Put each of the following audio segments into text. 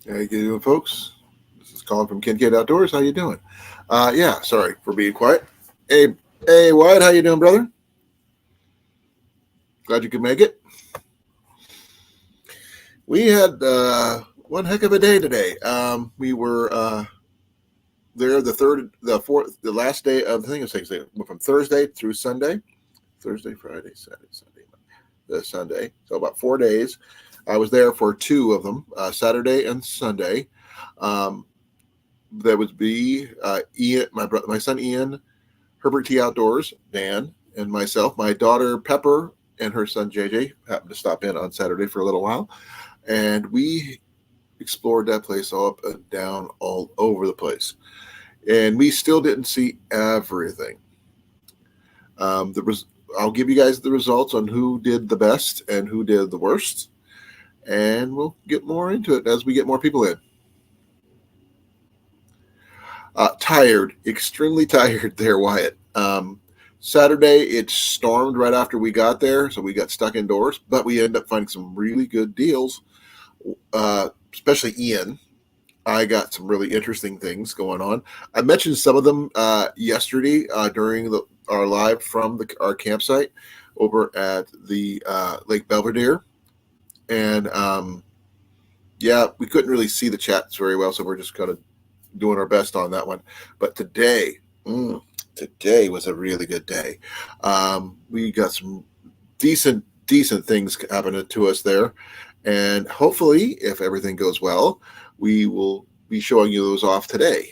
How you doing, folks? This is Colin from Kincaid Outdoors. How you doing? Yeah, sorry for being quiet. Hey, hey, Wyatt, how you doing, brother? Glad you could make it. We had one heck of a day today. We were there the third, the fourth, the last day of the thing. Went from Thursday through Sunday. Thursday, Friday, Saturday, Sunday, the Sunday. So about 4 days. I was there for two of them, Saturday and Sunday. Um, that would be Ian, my son Ian, Herbert T. Outdoors, Dan, and myself. My daughter Pepper and her son JJ happened to stop in on Saturday for a little while, and we explored that place all up and down, all over the place. And we still didn't see everything. There was. I'll give you guys the results on who did the best and who did the worst, and we'll get more into it as we get more people in. Tired, extremely tired there, Wyatt. Saturday, it stormed right after we got there, so we got stuck indoors, but we ended up finding some really good deals, especially Ian. I got some really interesting things going on. I mentioned some of them yesterday during our live from our campsite over at the Lake Belvedere. And yeah, we couldn't really see the chats very well, so we're just kind of doing our best on that one. But today was a really good day. We got some decent things happening to us there, and hopefully, if everything goes well, we will be showing you those off today.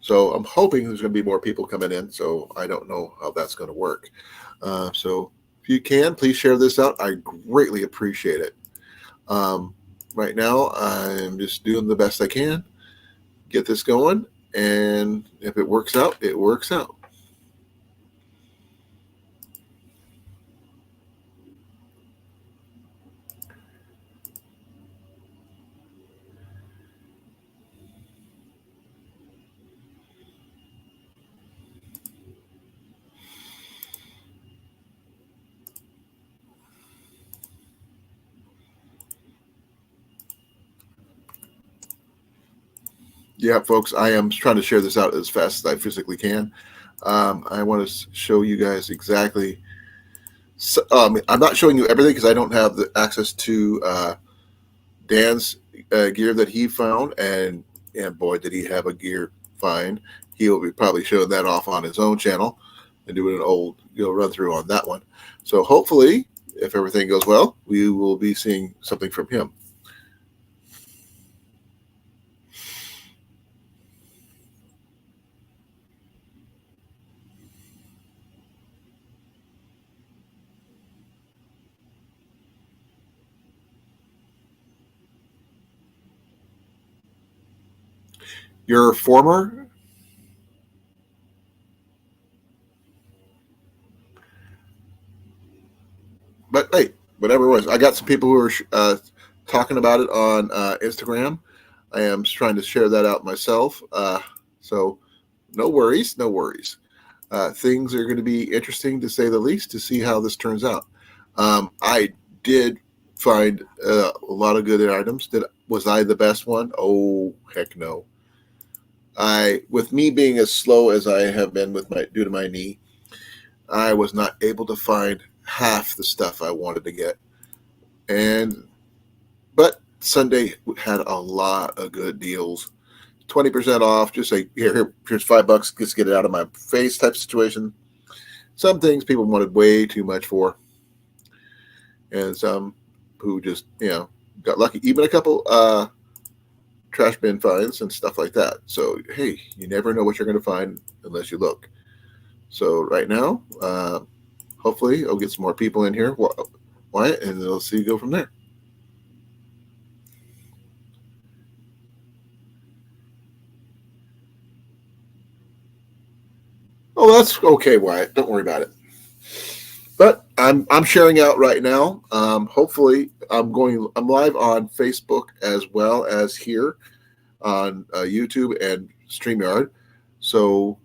So I'm hoping there's going to be more people coming in. So I don't know how that's going to work. So if you can, please share this out. I greatly appreciate it. Right now, I'm just doing the best I can, get this going, and if it works out, it works out. Yeah, folks, I am trying to share this out as fast as I physically can. I want to show you guys exactly. So, I'm not showing you everything because I don't have the access to Dan's gear that he found, and boy, did he have a gear find! He'll be probably showing that off on his own channel and doing an old run through on that one. So hopefully, if everything goes well, we will be seeing something from him. Your former, but hey, whatever it was, I got some people who are talking about it on Instagram. I am trying to share that out myself. So no worries, no worries. Things are going to be interesting to say the least to see how this turns out. I did find a lot of good items. Was I the best one? Oh heck no. With me being as slow as I have been with my due to my knee, I was not able to find half the stuff I wanted to get. And but Sunday had a lot of good deals. 20% off, just say here's $5, just get it out of my face type situation. Some things people wanted way too much for, and some who just got lucky. Even a couple trash bin finds and stuff like that. So hey, you never know what you're going to find unless you look. So right now, hopefully, I'll get some more people in here, Wyatt, and we'll see you go from there. Oh, that's okay, Wyatt. Don't worry about it. But I'm sharing out right now. Hopefully, I'm live on Facebook as well as here on YouTube and Streamyard. So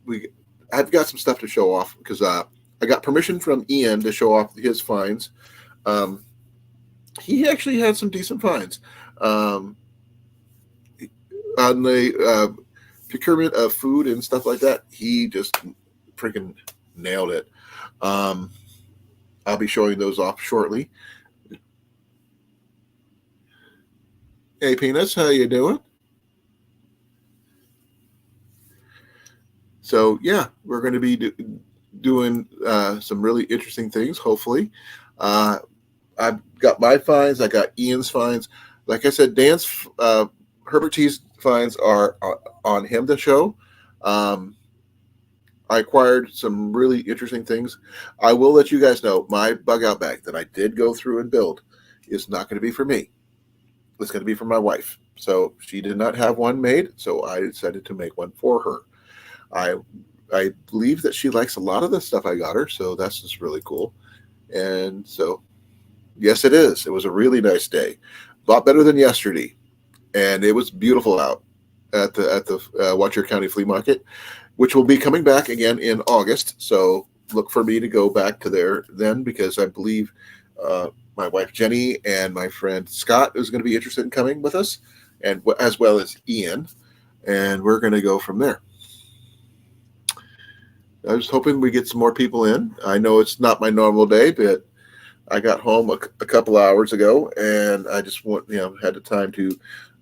we I've got some stuff to show off because I got permission from Ian to show off his finds. Um, he actually had some decent finds. Um, on the procurement of food and stuff like that, he just freaking nailed it. Um, I'll be showing those off shortly. Hey, Peanuts, how you doing? So yeah, we're going to be doing some really interesting things. Hopefully, uh, I've got my finds. I got Ian's finds. Like I said, Dan's Herbert T's finds are on him to show. Um, I acquired some really interesting things. I will let you guys know my bug out bag that I did go through and build is not going to be for me. It's going to be for my wife. So she did not have one made, so I decided to make one for her. I I believe that she likes a lot of the stuff I got her, so that's just really cool. And so, yes, it is. It was a really nice day, a lot better than yesterday, and it was beautiful out at the Watcher County Flea Market, which will be coming back again in August. So look for me to go back to there then, because I believe my wife Jenny and my friend Scott is going to be interested in coming with us, and as well as Ian, and we're going to go from there. I was hoping we get some more people in. I know it's not my normal day, but I got home a couple hours ago, and I just had the time to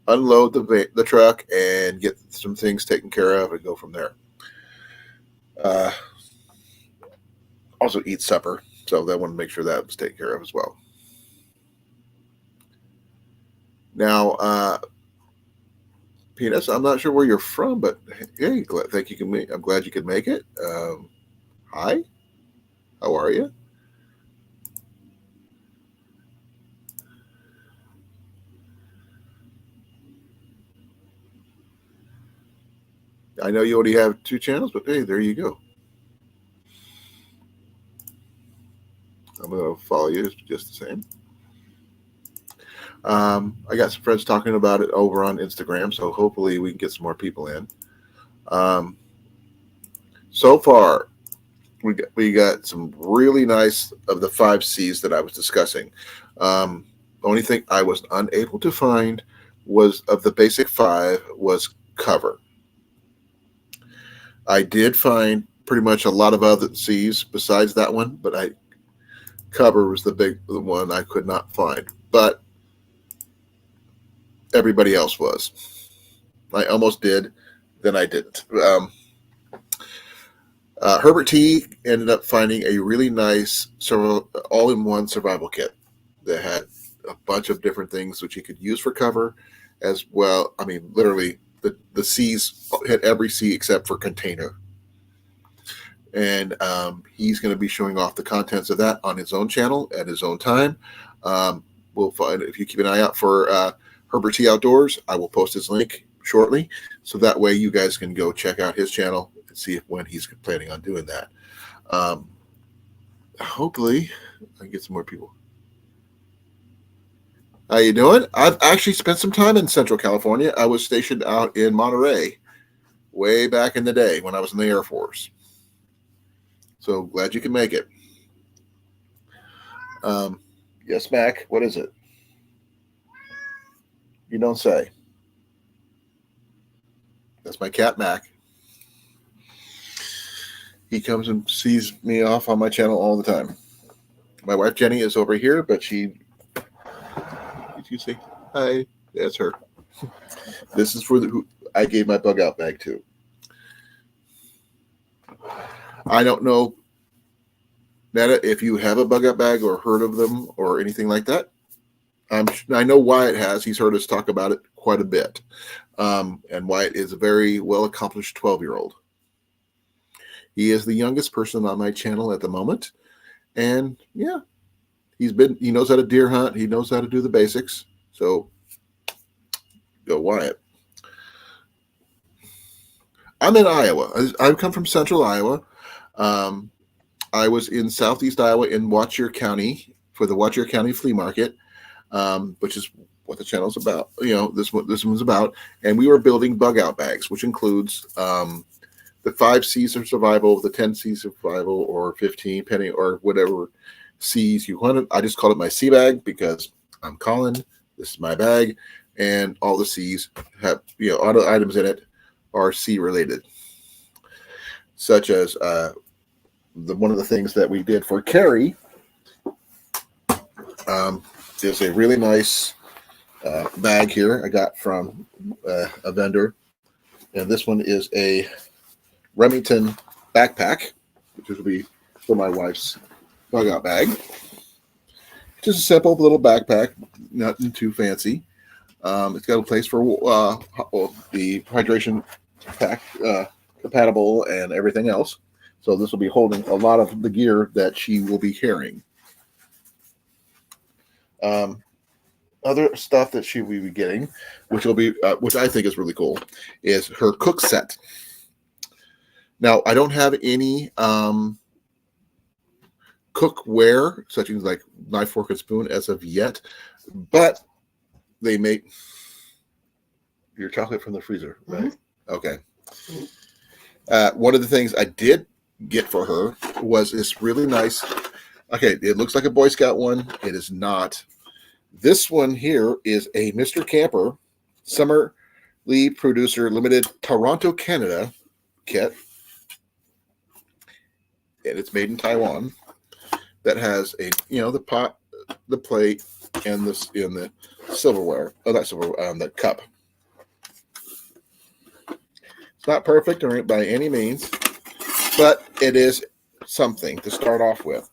unload the truck and get some things taken care of and go from there. Uh, Also eat supper, so I want to make sure that was taken care of as well. Now, Penis, I'm not sure where you're from, but hey, thank you. I'm glad you could make it. Hi, how are you? I know you already have two channels, but hey, there you go. I'm going to follow you just the same. I got some friends talking about it over on Instagram, so hopefully we can get some more people in. Um, so far, we got some really nice of the 5Cs that I was discussing. Only thing I was unable to find was of the basic five was cover. I did find pretty much a lot of other C's besides that one, but I cover was the one I could not find. But everybody else was. I almost did, then I didn't. Herbert T ended up finding a really nice all-in-one survival kit that had a bunch of different things which he could use for cover as well. I mean, literally, the C's hit every C except for container. And he's going to be showing off the contents of that on his own channel at his own time. We'll find, if you keep an eye out for Herbert T Outdoors, I will post his link shortly, so that way you guys can go check out his channel and see when he's planning on doing that. Hopefully, I can get some more people. How you doing? I've actually spent some time in Central California. I was stationed out in Monterey way back in the day when I was in the Air Force. So glad you can make it. Yes, Mac. What is it? You don't say. That's my cat, Mac. He comes and sees me off on my channel all the time. My wife Jenny is over here, but did you say hi? That's her. This is for who I gave my bug out bag to. I don't know, Netta, if you have a bug out bag or heard of them or anything like that. I know Wyatt has. He's heard us talk about it quite a bit. And Wyatt is a very well accomplished 12-year-old. He is the youngest person on my channel at the moment. And yeah, he knows how to deer hunt. He knows how to do the basics. So go Wyatt. I'm in Iowa. I come from central Iowa. I was in southeast Iowa in Watcher County for the Watcher County Flea Market, which is what the channel's about. This one's about. And we were building bug out bags, which includes the 5 C's of survival, the 10 C's of survival, or 15, penny, or whatever C's you wanted. I just called it my C bag because I'm Colin. This is my bag, and all the C's have all the items in it are C related, such as one of the things that we did for Carrie is a really nice bag here I got from a vendor, and this one is a Remington backpack, which will be for my wife's bug out bag. Just a simple little backpack, nothing too fancy. It's got a place for the hydration pack compatible and everything else. So this will be holding a lot of the gear that she will be carrying. Other stuff that she will be getting, which I think is really cool, is her cook set. Now, I don't have any cookware, such as like knife, fork, and spoon as of yet, but they make your chocolate from the freezer, right? Mm-hmm. Okay. One of the things I did get for her was this really nice, okay, it looks like a Boy Scout one. It is not. This one here is a Mr. Camper Summer Lee Producer Limited Toronto, Canada kit. And it's made in Taiwan. That has the pot, the plate, and the silverware. Oh, not silverware, the cup. It's not perfect by any means, but it is something to start off with.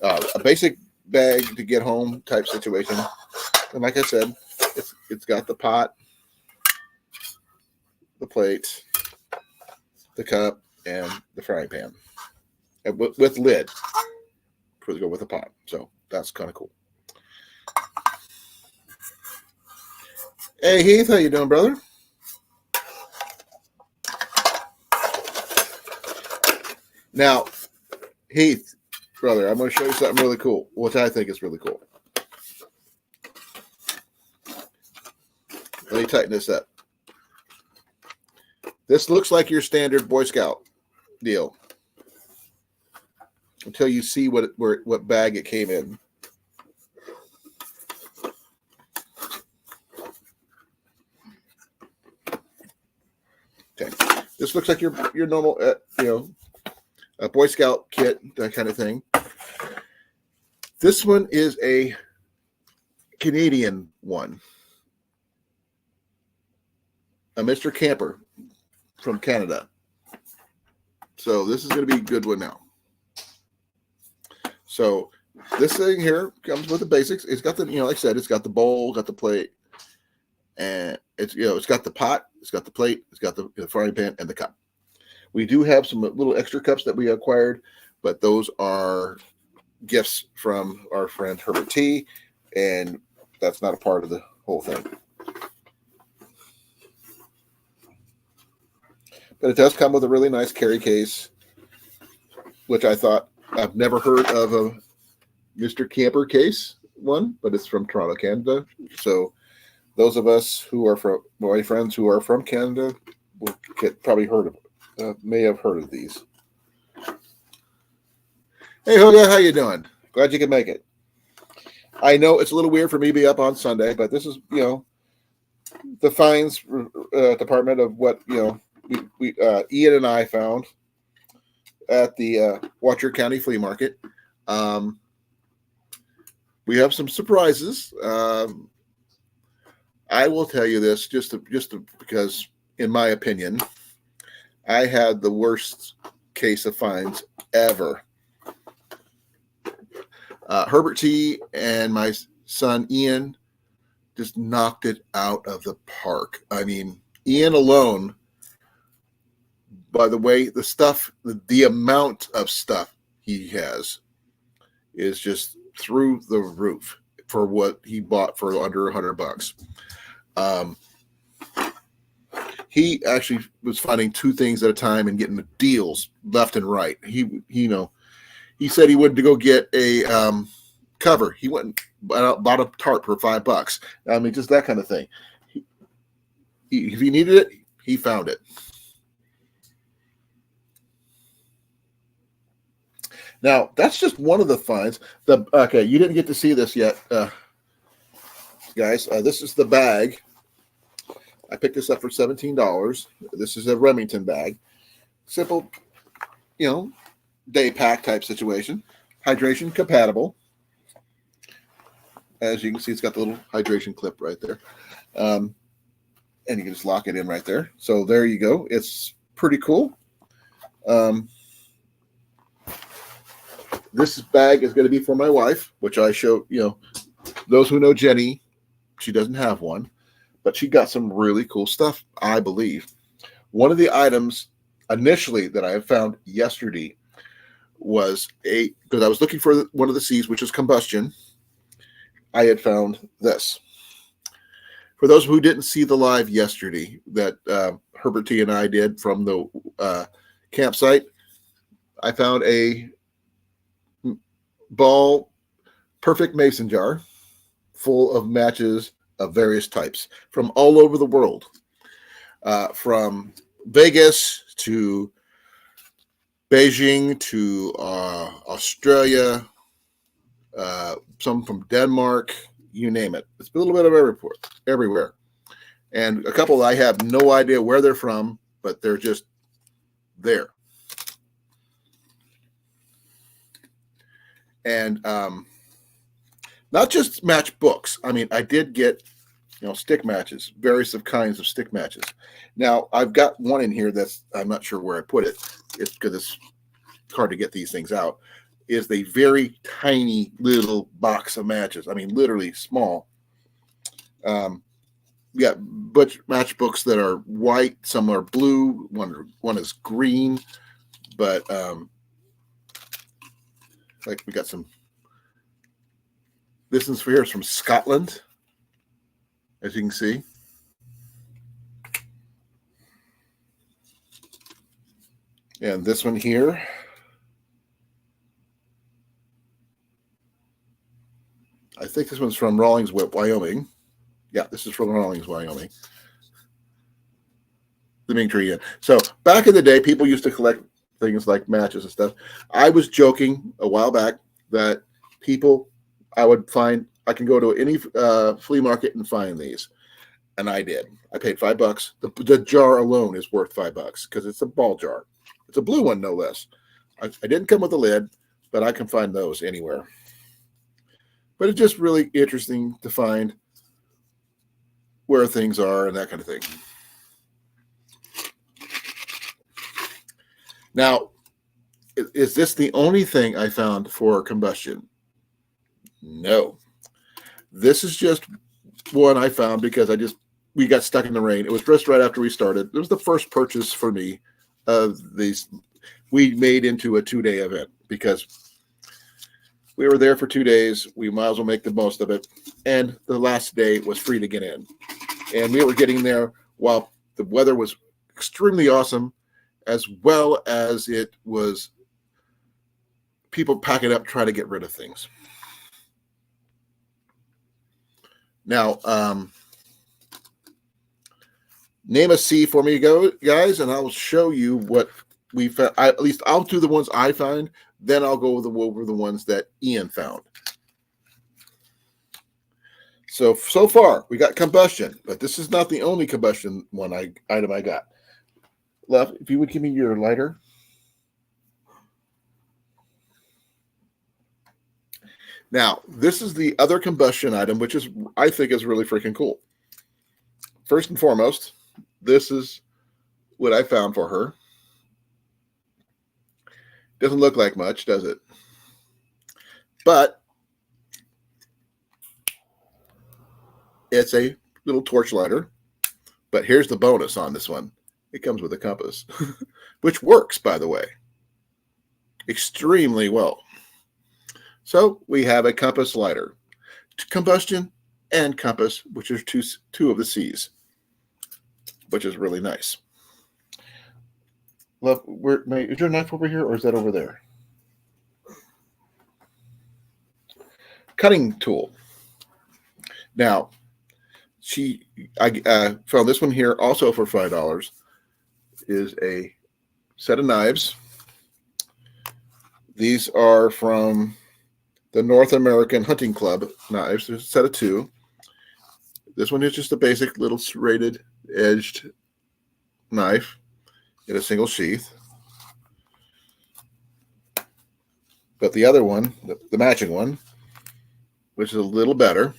A basic bag to get home type situation. And like I said, it's got the pot, the plate, the cup, and the frying pan, and with lid. To go with a pot, so that's kind of cool. Hey Heath, how you doing, brother? Now, Heath, brother, I'm going to show you something really cool, which I think is really cool. Let me tighten this up. This looks like your standard Boy Scout deal, until you see what bag it came in. Okay, this looks like your normal, a Boy Scout kit, that kind of thing. This one is a Canadian one, a Mr. Camper from Canada. So this is going to be a good one now. So this thing here comes with the basics. It's got the, like I said, it's got the bowl, got the plate, and it's got the pot, it's got the plate, it's got the frying pan and the cup. We do have some little extra cups that we acquired, but those are gifts from our friend Herbert T, and that's not a part of the whole thing. But it does come with a really nice carry case, which I thought, I've never heard of a Mr. Camper case one, but it's from Toronto, Canada. So those of us who are from, my friends who are from Canada, will probably may have heard of these. Hey, Hoga, how you doing? Glad you could make it. I know it's a little weird for me to be up on Sunday, but this is, the fines department of what, we Ian and I found at the Watcher County Flea Market. We have some surprises. I will tell you this just because, in my opinion, I had the worst case of fines ever. Herbert T and my son Ian just knocked it out of the park. I mean, Ian alone, by the way, the amount of stuff he has is just through the roof for what he bought for under $100. He actually was finding two things at a time and getting the deals left and right. He said he went to go get a cover. He went and bought a tarp for $5. I mean, just that kind of thing. If he needed it, he found it. Now, that's just one of the finds. Okay, you didn't get to see this yet, guys. This is the bag. I picked this up for $17. This is a Remington bag. Simple, day pack type situation. Hydration compatible. As you can see, it's got the little hydration clip right there. And you can just lock it in right there. So there you go. It's pretty cool. This bag is going to be for my wife, which I show, those who know Jenny, she doesn't have one, but she got some really cool stuff, I believe. One of the items initially that I have found yesterday was because I was looking for one of the C's, which is combustion. I had found this. For those who didn't see the live yesterday that Herbert T and I did from the campsite, I found a ball perfect mason jar full of matches of various types from all over the world, from Vegas to Beijing to Australia, some from Denmark, you name it. It's a little bit of everywhere. And a couple I have no idea where they're from, but they're just there. And not just match books. I mean, I did get, stick matches, various kinds of stick matches. Now, I've got one in here that's, I'm not sure where I put it. It's because it's hard to get these things out. Is the very tiny little box of matches. I mean, literally small. We got matchbooks that are white. Some are blue. One is green. But like we got some. This is from Scotland, as you can see. And this one here. I think this one's from Rawlings, Wyoming. Yeah, this is from Rawlings, Wyoming. The Ming Tree Inn. So back in the day, people used to collect things like matches and stuff. I was joking a while back that I can go to any flea market and find these. And I did. I paid $5. The jar alone is worth $5 because it's a ball jar. It's a blue one, no less. I didn't come with a lid, but I can find those anywhere. But it's just really interesting to find where things are and that kind of thing. Now, is this the only thing I found for combustion? No. This is just one I found because we got stuck in the rain. It was just right after we started. It was the first purchase for me of these. We made into a 2-day event because we were there for 2 days. We might as well make the most of it. And the last day was free to get in. And we were getting there while the weather was extremely awesome, as well as it was people packing up, trying to get rid of things. Now, name a C for me, guys, and I'll show you what we found. At least I'll do the ones I find. Then I'll go over the ones that Ian found. So far, we got combustion, but this is not the only combustion item I got. Love, if you would give me your lighter. Now, this is the other combustion item, which I think is really freaking cool. First and foremost, this is what I found for her. Doesn't look like much, does it? But it's a little torch lighter. But here's the bonus on this one. It comes with a compass, which works, by the way, extremely well. So we have a compass lighter, combustion and compass, which are two of the C's, which is really nice. Love, is your knife over here or is that over there? Cutting tool. Now, I found this one here also for $5. Is a set of knives. These are from the North American Hunting Club knives. There's a set of 2. This one is just a basic little serrated edged knife in a single sheath. But the other one, the matching one, which is a little better,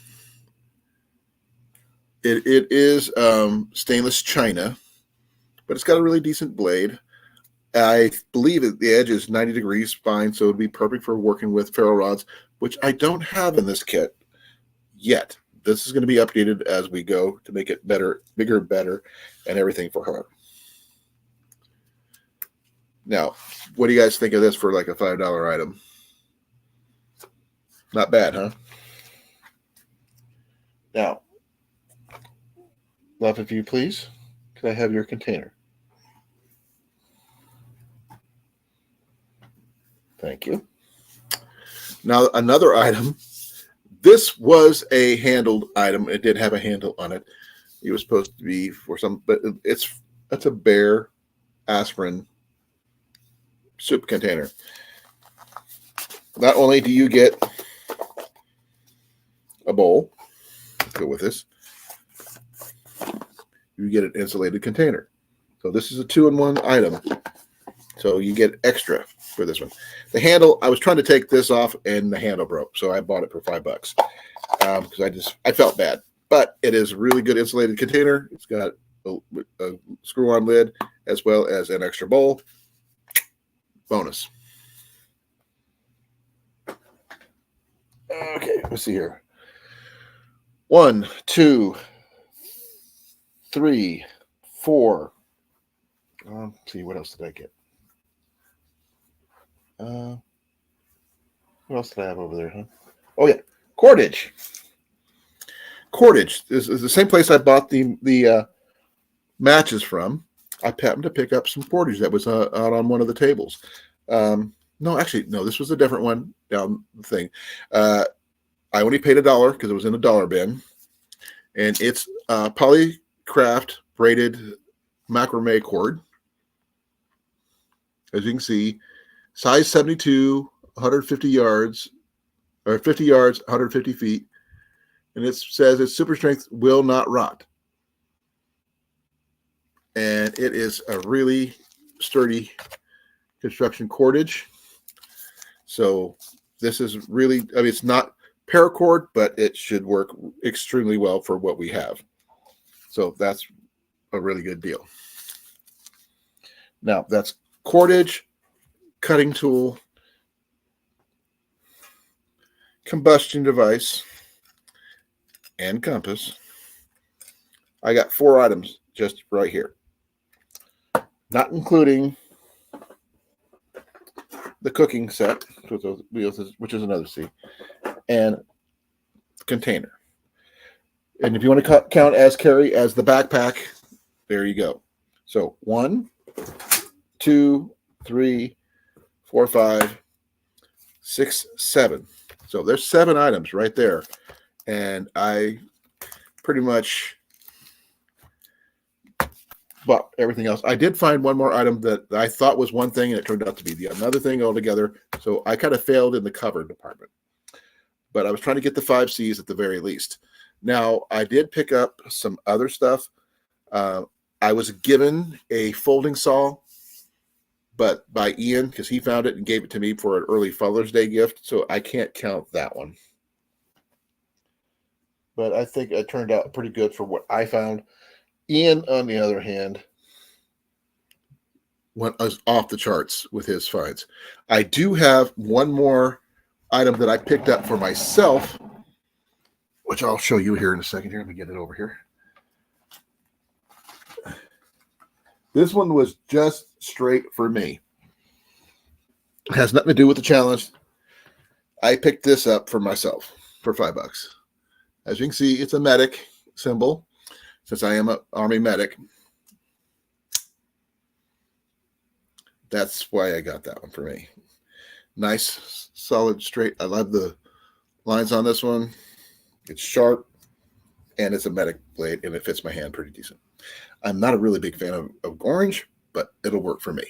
it is stainless china, but it's got a really decent blade. I believe that the edge is 90 degrees fine, so it would be perfect for working with ferro rods, which I don't have in this kit yet. This is going to be updated as we go to make it better, bigger, better, and everything for her. Now, what do you guys think of this for like a $5 item? Not bad, huh? Now, love, if you please, could I have your container? Thank you. Now, another item. This was a handled item. It did have a handle on it. It was supposed to be for some, but it's a Bear aspirin soup container. Not only do you get a bowl, let's go with this, you get an insulated container. So this is a 2-in-1 item. So you get extra for this one. The handle, I was trying to take this off and the handle broke, so I bought it for $5 because I felt bad. But it is a really good insulated container. It's got a screw-on lid as well as an extra bowl. Bonus. Okay, let's see here. 1, 2, 3, 4. Let's see, what else did I get? What else did I have over there, huh? Oh yeah, cordage. Cordage is the same place I bought the matches from. I happened to pick up some cordage that was out on one of the tables. No, actually, no, this was a different one down the thing. I only paid $1 because it was in a dollar bin, and it's Polycraft braided macrame cord. As you can see, size 72, 150 yards, or 50 yards, 150 feet. And it says it's super strength, will not rot. And it is a really sturdy construction cordage. So this is really, I mean, it's not paracord, but it should work extremely well for what we have. So that's a really good deal. Now that's cordage, cutting tool, combustion device, and compass. I got 4 items just right here, not including the cooking set, which is another C, and container. And if you want to count as carry as the backpack, there you go. So 1, 2, 3, 4, 5, 6, 7. So there's 7 items right there. And I pretty much bought everything else. I did find one more item that I thought was one thing, and it turned out to be another thing altogether. So I kind of failed in the cover department. But I was trying to get the 5 C's at the very least. Now, I did pick up some other stuff. I was given a folding saw, but by Ian, because he found it and gave it to me for an early Father's Day gift. So I can't count that one. But I think it turned out pretty good for what I found. Ian, on the other hand, went off the charts with his finds. I do have one more item that I picked up for myself, which I'll show you here in a second. Here, let me get it over here. This one was just straight for me. It has nothing to do with the challenge. I picked this up for myself for $5. As you can see, it's a medic symbol, since I am an Army medic. That's why I got that one for me. Nice, solid, straight. I love the lines on this one. It's sharp, and it's a medic blade, and it fits my hand pretty decent. I'm not a really big fan of orange, but it'll work for me.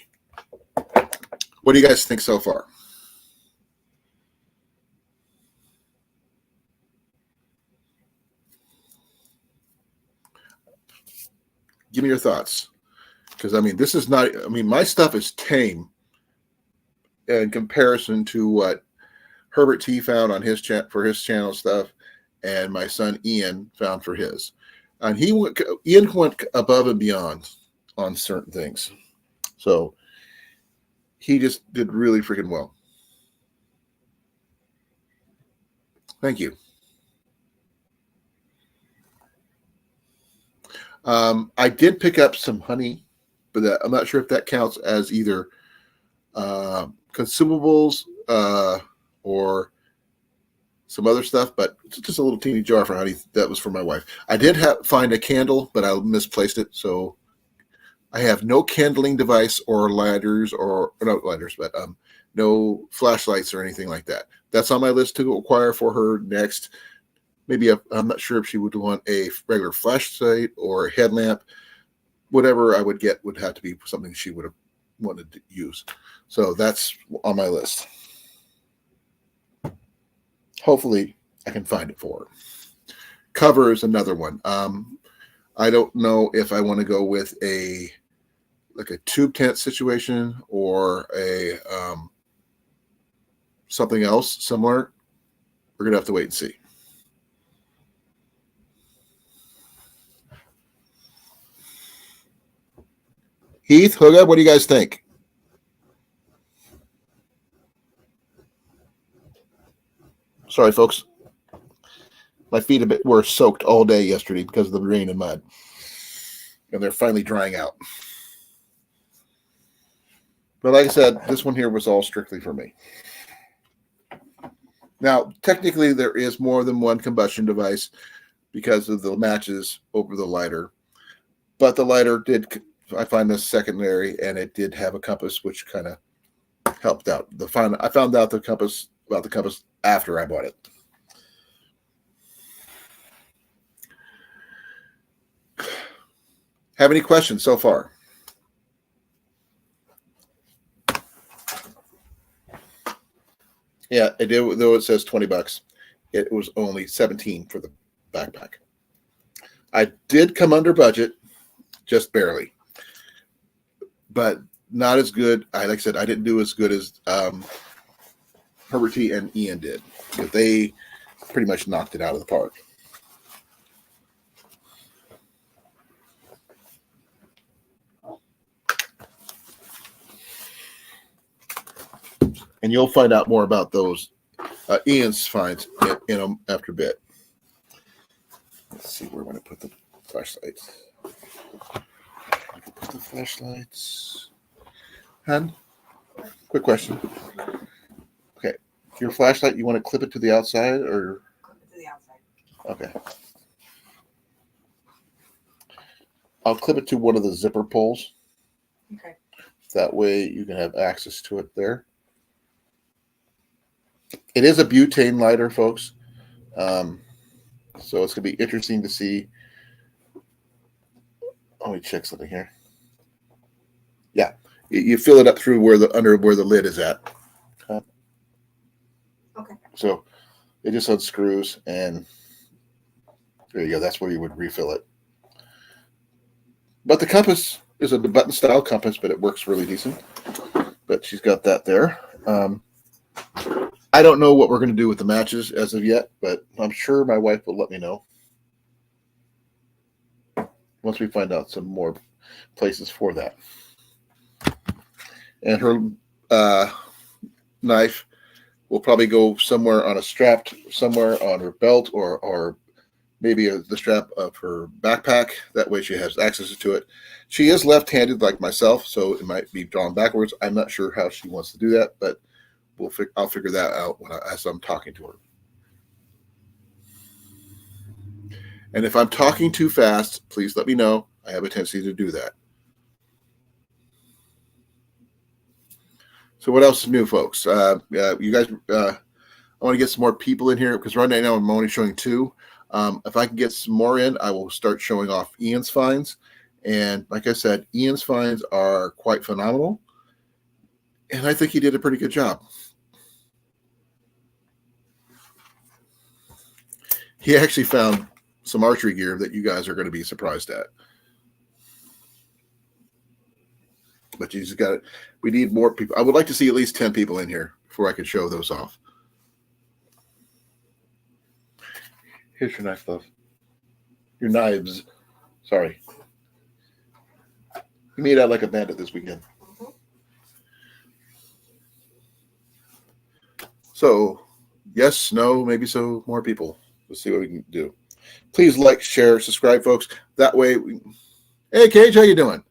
What do you guys think so far? Give me your thoughts. Because, I mean, this is not, I mean, my stuff is tame in comparison to what Herbert T found on his for his channel stuff, and my son Ian found for his. And Ian went above and beyond on certain things. So he just did really freaking well. Thank you. I did pick up some honey, but I'm not sure if that counts as either consumables or some other stuff, but it's just a little teeny jar for honey. That was for my wife. I did find a candle, but I misplaced it. So I have no kindling device or lighters, or not lighters, but no flashlights or anything like that. That's on my list to acquire for her next. Maybe I'm not sure if she would want a regular flashlight or a headlamp. Whatever I would get would have to be something she would have wanted to use. So that's on my list. Hopefully I can find it for her. Cover is another one. I don't know if I want to go with a tube tent situation or a something else similar. We're gonna have to wait and see. Heath, Huga, what do you guys think? Sorry, folks. My feet were soaked all day yesterday because of the rain and mud. And they're finally drying out. But like I said, this one here was all strictly for me. Now, technically, there is more than one combustion device because of the matches over the lighter. But the lighter did, I find this secondary, and it did have a compass, which kind of helped out. I found out about the compass after I bought it. Have any questions so far? Yeah, it did, though it says $20. It was only $17 for the backpack. I did come under budget, just barely, but not as good. Like I said, I didn't do as good as Herbert T and Ian did, because they pretty much knocked it out of the park. And you'll find out more about those Ian's finds in after a bit. Let's see where I'm going to put the flashlights. Put the flashlights. Hun, quick question. Okay, your flashlight, you want to clip it to the outside or? Clip it to the outside. Okay. I'll clip it to one of the zipper pulls. Okay. That way you can have access to it there. It is a butane lighter, folks. So it's going to be interesting to see. Let me check something here. Yeah, you fill it up through where the lid is at. Okay. So it just unscrews, and there you go. That's where you would refill it. But the compass is a button style compass, but it works really decent. But she's got that there. I don't know what we're going to do with the matches as of yet, but I'm sure my wife will let me know once we find out some more places for that. And her knife will probably go somewhere on a strap, somewhere on her belt, or maybe the strap of her backpack. That way she has access to it. She is left-handed like myself, so it might be drawn backwards. I'm not sure how she wants to do that, but I'll figure that out as I'm talking to her. And if I'm talking too fast, please let me know. I have a tendency to do that. So what else is new, folks? You guys, I want to get some more people in here because right now I'm only showing 2. If I can get some more in, I will start showing off Ian's finds. And like I said, Ian's finds are quite phenomenal. And I think he did a pretty good job. He actually found some archery gear that you guys are going to be surprised at. But you just got it. We need more people. I would like to see at least 10 people in here before I could show those off. Here's your knife, love. Your knives. Sorry. You made out like a bandit this weekend. So, yes, no, maybe so, more people. Let's see what we can do. Please like, share, subscribe, folks. That way, hey, Cage, how you doing?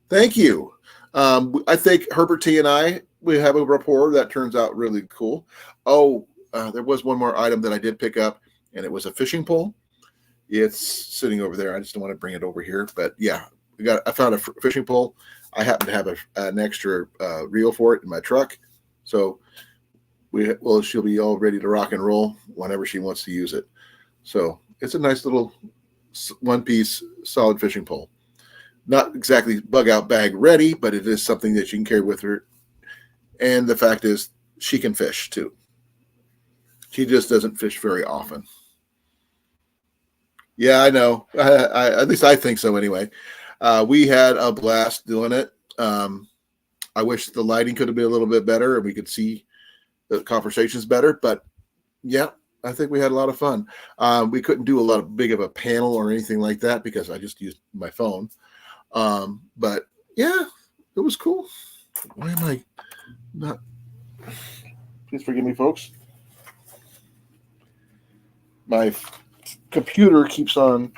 Thank you. I think Herbert T and I, we have a rapport that turns out really cool. Oh, there was one more item that I did pick up, and it was a fishing pole. It's sitting over there. I just don't want to bring it over here, but yeah, I found a fishing pole. I happen to have an extra reel for it in my truck, so she'll be all ready to rock and roll whenever she wants to use it. So it's a nice little one-piece solid fishing pole. Not exactly bug out bag ready, but it is something that you can carry with her. And the fact is, she can fish too. She just doesn't fish very often. Yeah, I know. At least I think so anyway. We had a blast doing it. I wish the lighting could have been a little bit better and we could see the conversations better. But yeah, I think we had a lot of fun. We couldn't do a lot of big of a panel or anything like that because I just used my phone. But yeah, it was cool. Why am I not? Please forgive me, folks. My computer keeps on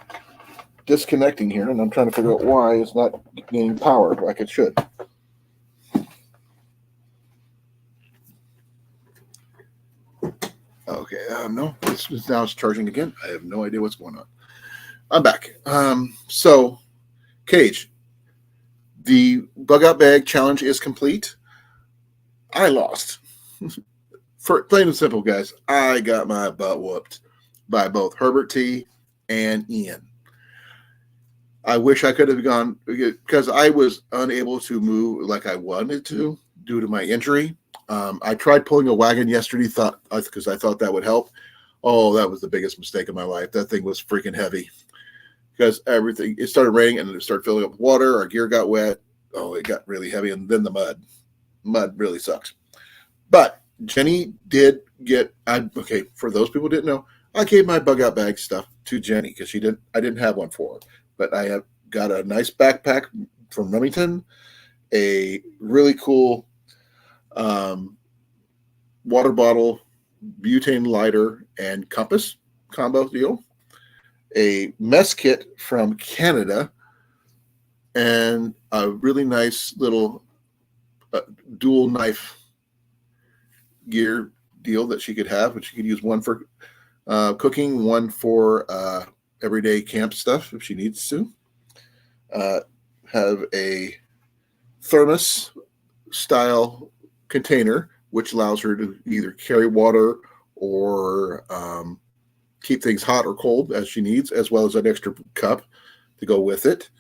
disconnecting here, and I'm trying to figure out why it's not gaining power like it should. Okay, no, now it's charging again. I have no idea what's going on. I'm back. So, Cage, the bug out bag challenge is complete. I lost. For plain and simple, guys, I got my butt whooped by both Herbert T and Ian. I wish I could have gone because I was unable to move like I wanted to due to my injury. I tried pulling a wagon yesterday, because I thought that would help. Oh, that was the biggest mistake of my life. That thing was freaking heavy because it started raining and it started filling up with water. Our gear got wet. Oh, it got really heavy. And then the mud really sucks. But Jenny did get, okay, for those people who didn't know, I gave my bug out bag stuff to Jenny because I didn't have one for her. But I have got a nice backpack from Remington, a really cool water bottle, butane lighter, and compass combo deal, a mess kit from Canada, and a really nice little dual knife gear deal that she could have, which she could use one for cooking, one for everyday camp stuff if she needs to. Have a thermos style container which allows her to either carry water or keep things hot or cold as she needs, as well as an extra cup to go with it.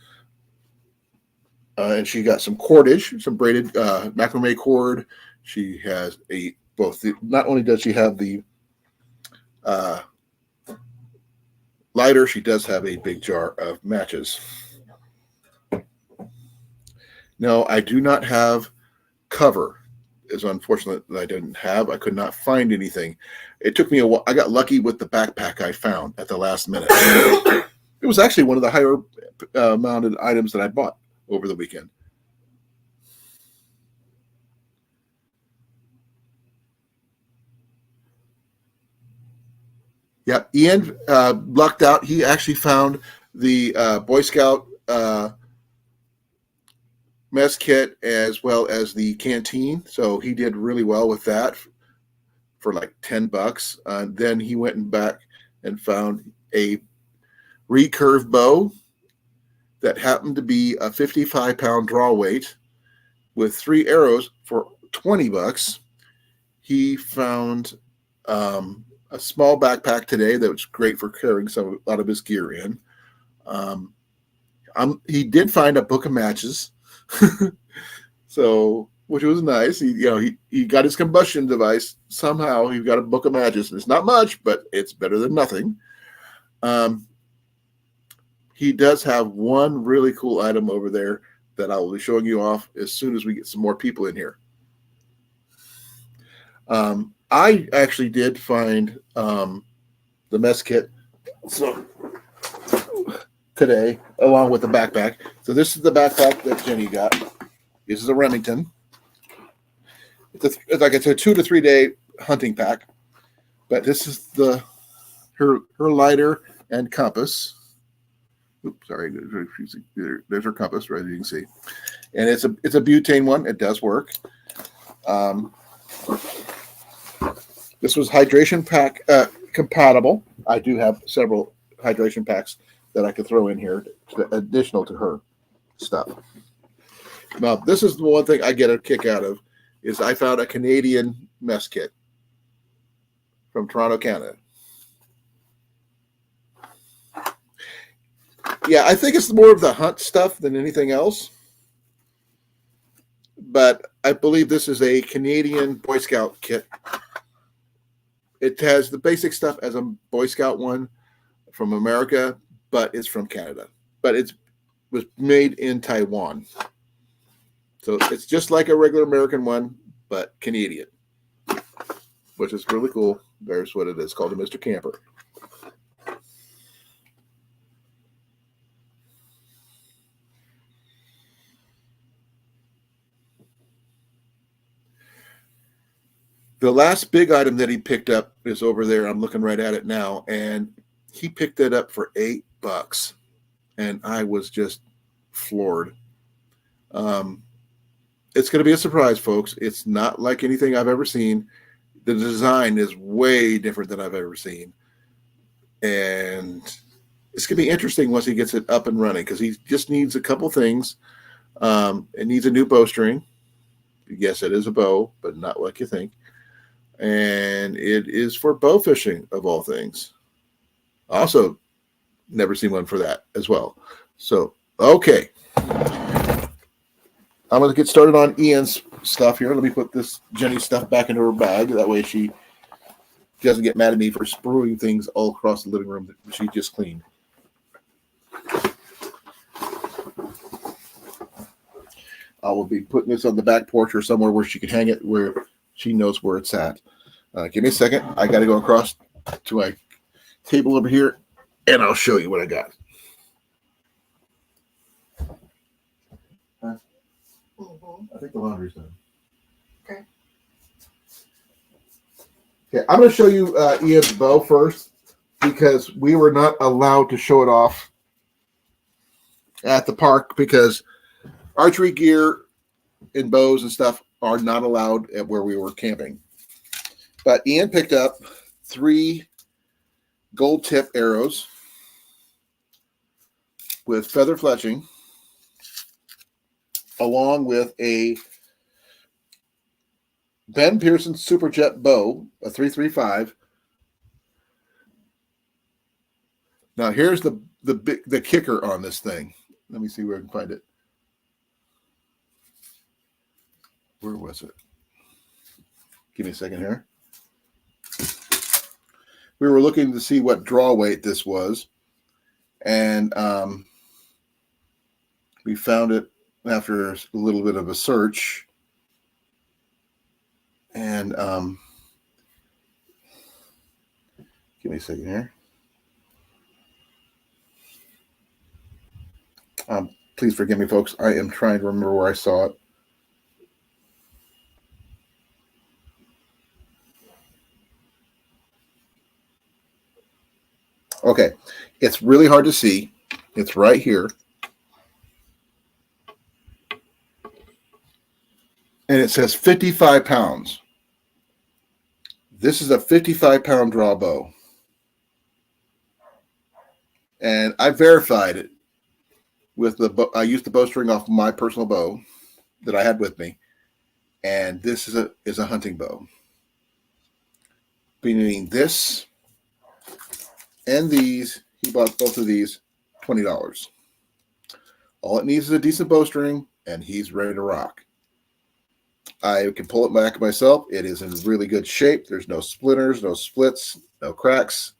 And she got some cordage, some braided macrame cord. She has not only does she have the lighter, she does have a big jar of matches. No, I do not have cover. It's unfortunate that I didn't have. I could not find anything. It took me a while. I got lucky with the backpack I found at the last minute. It was actually one of the higher mounted items that I bought over the weekend. Yeah, Ian lucked out. He actually found the Boy Scout mess kit as well as the canteen. So he did really well with that for like $10. Then he went back and found a recurve bow that happened to be a 55-pound draw weight with 3 arrows for $20. He found a small backpack today that was great for carrying a lot of his gear in. He did find a book of matches. So, which was nice. He got his combustion device somehow. He got a book of matches. It's not much, but it's better than nothing. He does have one really cool item over there that I will be showing you off as soon as we get some more people in here. I actually did find the mess kit today, along with the backpack. So this is the backpack that Jenny got. This is a Remington. It's like it's a 2 to 3 day hunting pack, but this is her lighter and compass. Oops, sorry. There's her compass, right? As you can see, and it's a butane one. It does work. This was hydration pack compatible. I do have several hydration packs that I could throw in here, additional to her stuff. Now, this is the one thing I get a kick out of, is I found a Canadian mess kit from Toronto, Canada. Yeah, I think it's more of the hunt stuff than anything else. But I believe this is a Canadian Boy Scout kit. It has the basic stuff as a Boy Scout one from America, but it's from Canada. But it was made in Taiwan. So it's just like a regular American one, but Canadian, which is really cool. There's what it is, called a Mr. Camper. The last big item that he picked up is over there. I'm looking right at it now, and he picked it up for $8, and I was just floored. It's going to be a surprise, folks. It's not like anything I've ever seen. The design is way different than I've ever seen, and it's going to be interesting once he gets it up and running, because he just needs a couple things. It needs a new bowstring. Yes, it is a bow, but not like you think. And it is for bow fishing, of all things. Also, never seen one for that as well. So, okay. I'm going to get started on Ian's stuff here. Let me put this Jenny stuff back into her bag. That way she doesn't get mad at me for spraying things all across the living room that she just cleaned. I will be putting this on the back porch or somewhere where she can hang it, where she knows where it's at. Give me a second. I got to go across to my table over here, and I'll show you what I got. I think the laundry's done. Okay. Okay, I'm going to show you Ian's bow first, because we were not allowed to show it off at the park, because archery gear and bows and stuff are not allowed at where we were camping. But Ian picked up 3 gold tip arrows with feather fletching, along with a Ben Pearson Superjet bow, a 335. Now here's the kicker on this thing. Let me see where I can find it. Where was it? Give me a second here. We were looking to see what draw weight this was, and we found it after a little bit of a search. And give me a second here. Please forgive me, folks. I am trying to remember where I saw it. Okay, it's really hard to see. It's right here. And it says 55 pounds. This is a 55-pound draw bow. And I verified it with I used the bowstring off my personal bow that I had with me. And this is a hunting bow. Between this and these, he bought both of these $20. All it needs is a decent bowstring, and he's ready to rock. I can pull it back myself. It is in really good shape. There's no splinters, no splits, no cracks.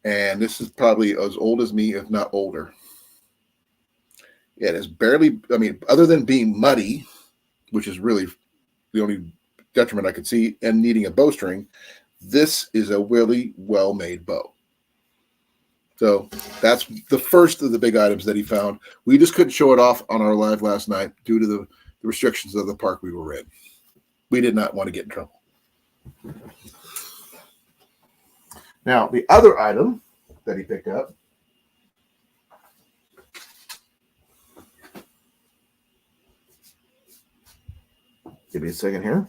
And this is probably as old as me, if not older. It is barely, I mean, other than being muddy, which is really the only detriment I could see, and needing a bowstring, this is a really well-made bow. So that's the first of the big items that he found. We just couldn't show it off on our live last night due to the restrictions of the park we were in. We did not want to get in trouble. Now, the other item that he picked up give me a second here.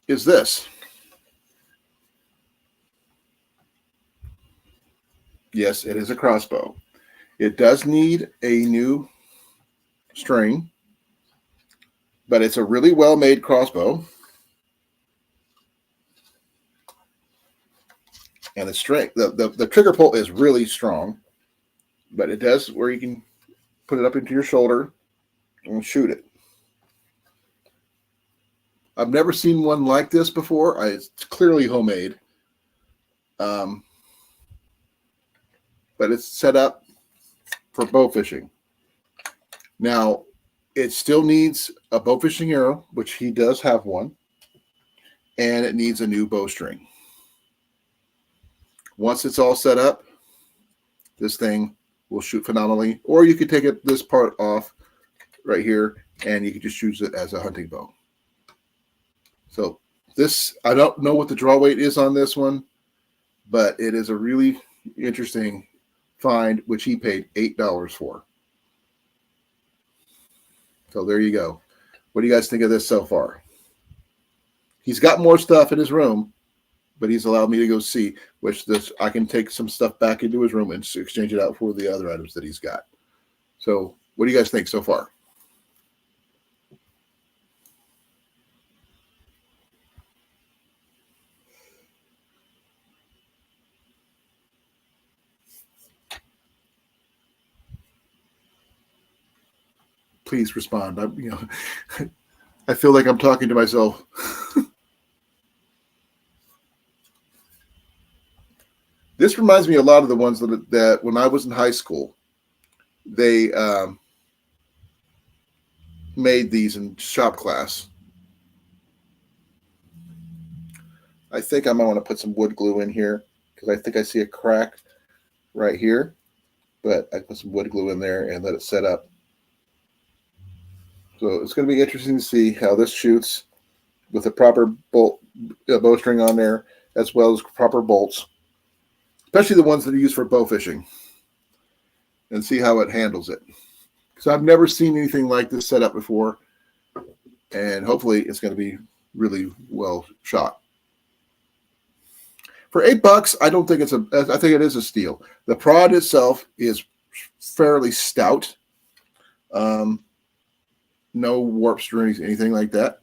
Is this. Yes, it is a crossbow. It does need a new string, but it's a really well-made crossbow. And the strength, the trigger pull is really strong, but it does where you can put it up into your shoulder and shoot it. I've never seen one like this before. It's clearly homemade. But it's set up for bow fishing. Now, it still needs a bow fishing arrow, which he does have one, and it needs a new bowstring. Once it's all set up, this thing will shoot phenomenally. Or you could take this part off right here, and you could just use it as a hunting bow. So this, I don't know what the draw weight is on this one, but it is a really interesting find, which he paid $8 for. So there you go. What do you guys think of this so far? He's got more stuff in his room, but he's allowed me to go see, which I can take some stuff back into his room and exchange it out for the other items that he's got. So what do you guys think so far? Please respond. I feel like I'm talking to myself. This reminds me a lot of the ones that when I was in high school, they made these in shop class. I think I might want to put some wood glue in here because I think I see a crack right here, but I put some wood glue in there and let it set up. So it's going to be interesting to see how this shoots with a proper bowstring on there, as well as proper bolts, especially the ones that are used for bow fishing, and see how it handles it. Because I've never seen anything like this set up before, and hopefully it's going to be really well shot. For $8, I don't think I think it is a steal. The prod itself is fairly stout. No warps or anything like that.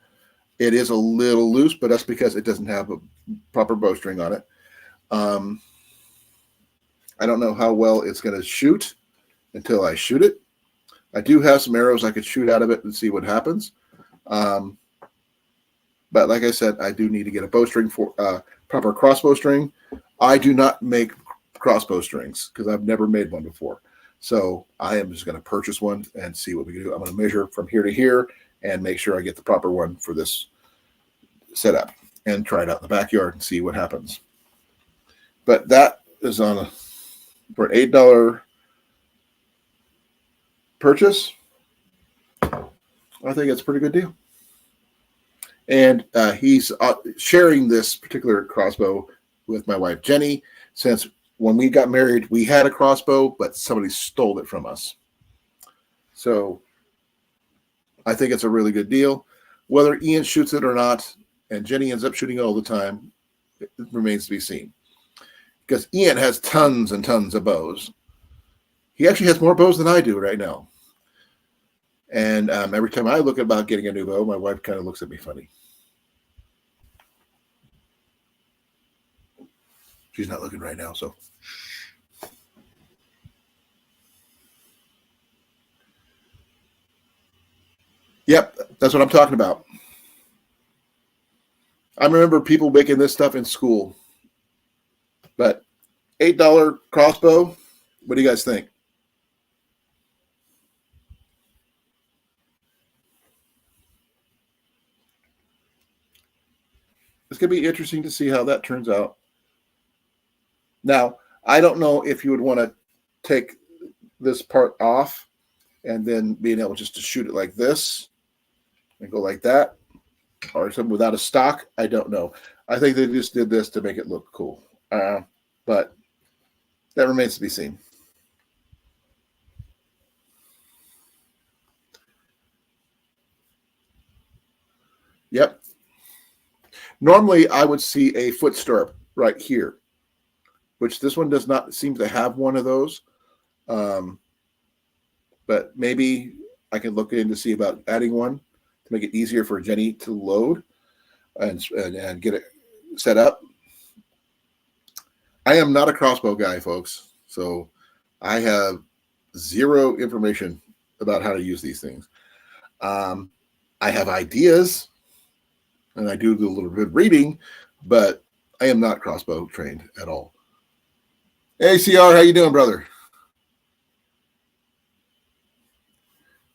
It is a little loose, but that's because it doesn't have a proper bowstring on it. I don't know how well it's going to shoot until I shoot it. I do have some arrows I could shoot out of it and see what happens. But like I said, I do need to get a bowstring for proper crossbow string. I do not make crossbow strings because I've never made one before. So I am just going to purchase one and see what we can do. I'm going to measure from here to here and make sure I get the proper one for this setup and try it out in the backyard and see what happens. But that is for an $8 purchase. I think it's a pretty good deal. And he's sharing this particular crossbow with my wife, Jenny, since when we got married, we had a crossbow, but somebody stole it from us. So I think it's a really good deal. Whether Ian shoots it or not, and Jenny ends up shooting it all the time, it remains to be seen. Because Ian has tons and tons of bows. He actually has more bows than I do right now. And every time I look about getting a new bow, my wife kind of looks at me funny. She's not looking right now, so. Yep, that's what I'm talking about. I remember people making this stuff in school. But $8 crossbow. What do you guys think? It's going to be interesting to see how that turns out. Now, I don't know if you would want to take this part off and then being able just to shoot it like this and go like that, or something without a stock. I don't know. I think they just did this to make it look cool. But that remains to be seen. Yep. Normally, I would see a foot stirrup right here, which this one does not seem to have one of those. But maybe I can look in to see about adding one to make it easier for Jenny to load and get it set up. I am not a crossbow guy, folks, so I have zero information about how to use these things. I have ideas, and I do a little bit of reading, but I am not crossbow trained at all. Hey, CR, how you doing, brother?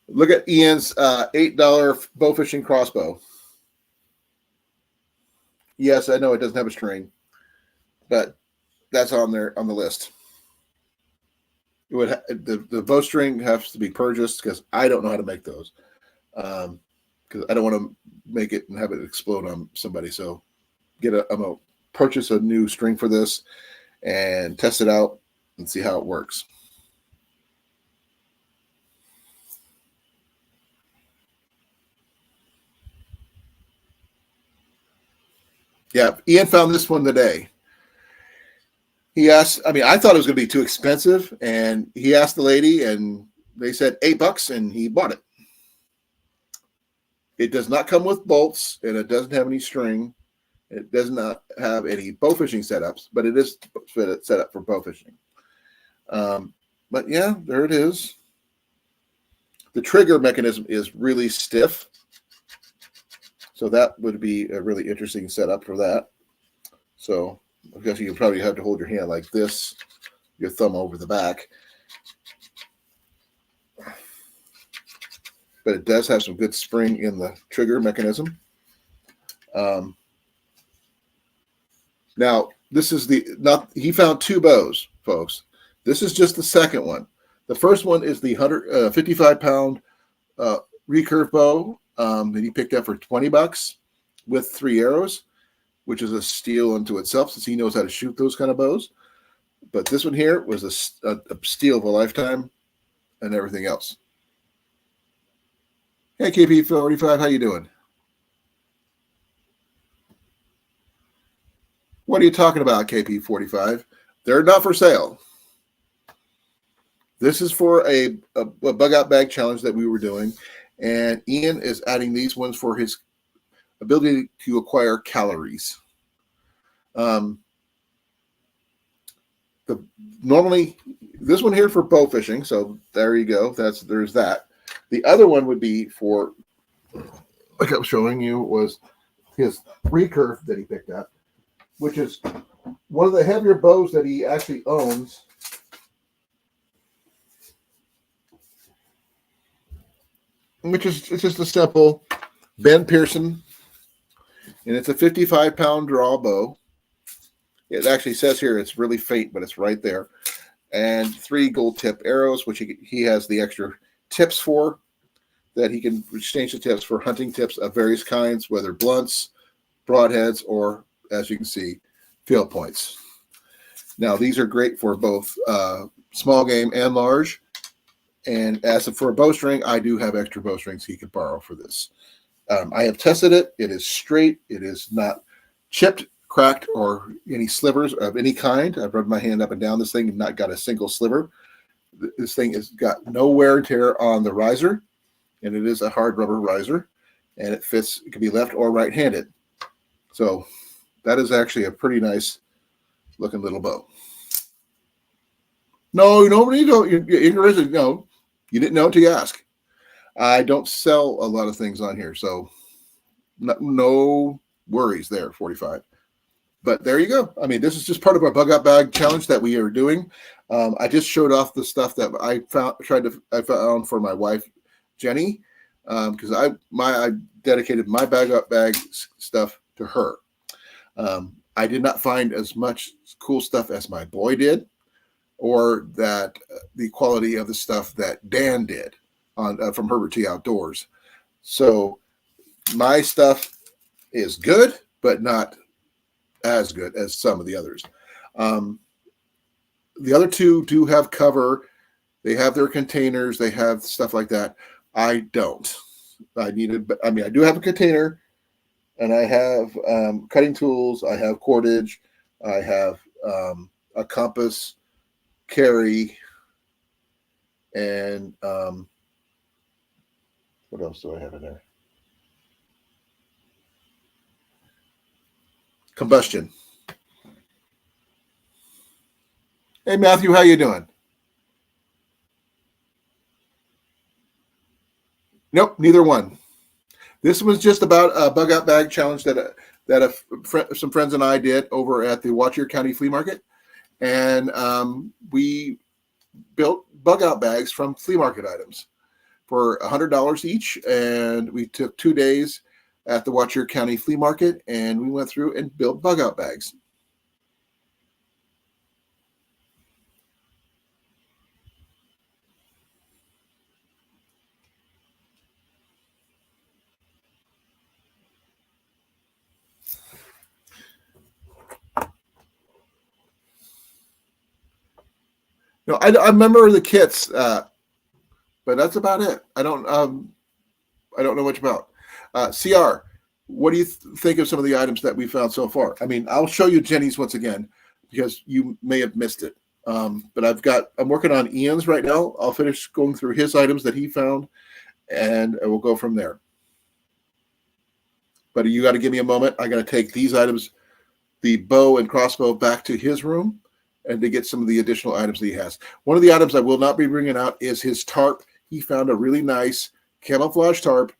Look at Ian's $8 bow fishing crossbow. Yes, I know it doesn't have a string, but that's on there on the list. It would the bowstring has to be purchased because I don't know how to make those. Because I don't want to make it and have it explode on somebody. So I'm gonna purchase a new string for this and test it out and see how it works. Yeah, Ian found this one today. He asked, I mean, I thought it was going to be too expensive, and he asked the lady, and they said $8, and he bought it. It does not come with bolts, and it doesn't have any string. It does not have any bow fishing setups, but it is set up for bow fishing. But yeah, there it is. The trigger mechanism is really stiff, so that would be a really interesting setup for that. So I guess you probably have to hold your hand like this, your thumb over the back. But it does have some good spring in the trigger mechanism. Now, this is he found two bows, folks. This is just the second one. The first one is the 55-pound recurve bow that he picked up for $20 with 3 arrows, which is a steal unto itself since he knows how to shoot those kind of bows. But this one here was a steal of a lifetime and everything else. Hey, KP45, how you doing? What are you talking about, KP45? They're not for sale. This is for a bug out bag challenge that we were doing, and Ian is adding these ones for his ability to acquire calories. Normally, this one here for bow fishing, so there you go. There's that. The other one would be for, like I was showing you, was his recurve that he picked up, which is one of the heavier bows that he actually owns. Which is it's just a simple Ben Pearson, and it's a 55-pound draw bow. It actually says here it's really faint, but it's right there. And 3 gold tip arrows, which he has the extra tips for, that he can exchange the tips for hunting tips of various kinds, whether blunts, broadheads, or, as you can see, field points. Now, these are great for both small game and large. And as for a bowstring, I do have extra bowstrings he could borrow for this. I have tested it. It is straight. It is not chipped, cracked, or any slivers of any kind. I've rubbed my hand up and down this thing and not got a single sliver. This thing has got no wear and tear on the riser, and it is a hard rubber riser, and it fits. It can be left or right-handed. So that is actually a pretty nice looking little bow. No, nobody don't. You're ignorant. No, you didn't know until you ask. I don't sell a lot of things on here, so no worries there, 45. But there you go. I mean, this is just part of our bug out bag challenge that we are doing. I just showed off the stuff that I found for my wife, Jenny, because I dedicated my bag out bag stuff to her. I did not find as much cool stuff as my boy did, or that the quality of the stuff that Dan did on from Herbert T Outdoors. So my stuff is good, but not as good as some of the others. Um, the other two do have cover. They have their containers. They have stuff like that. I don't. I do have a container, and I have cutting tools. I have cordage. I have a compass, carry, and what else do I have in there? Combustion. Hey Matthew, how you doing? Nope, neither one. This was just about a bug out bag challenge some friends and I did over at the Watcher County Flea Market, and we built bug out bags from flea market items for $100 each, and we took 2 days at the Watcher County Flea Market, and we went through and built bug out bags. I remember the kits, but that's about it. I don't know much about. CR, what do you think of some of the items that we found so far? I mean, I'll show you Jenny's once again because you may have missed it. But I'm working on Ian's right now. I'll finish going through his items that he found, and we'll go from there. But you got to give me a moment. I got to take these items, the bow and crossbow, back to his room and to get some of the additional items that he has. One of the items I will not be bringing out is his tarp. He found a really nice camouflage tarp,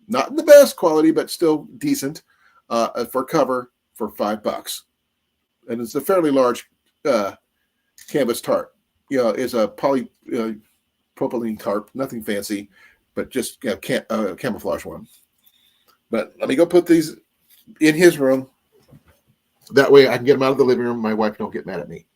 not in the best quality, but still decent for cover for $5. And it's a fairly large canvas tarp. It's a propylene tarp, nothing fancy, but just camouflage one. But let me go put these in his room. That way I can get them out of the living room. My wife don't get mad at me.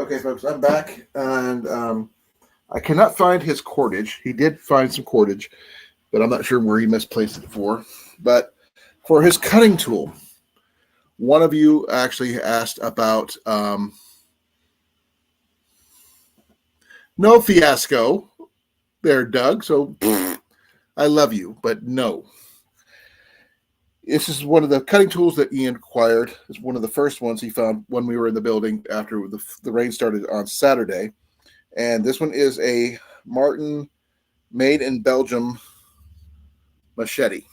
Okay, folks, I'm back, and I cannot find his cordage. He did find some cordage, but I'm not sure where he misplaced it for. But for his cutting tool, one of you actually asked about no fiasco there, Doug. So I love you, but no. This is one of the cutting tools that Ian acquired. It's one of the first ones he found when we were in the building after the rain started on Saturday. And this one is a Martin made in Belgium machete.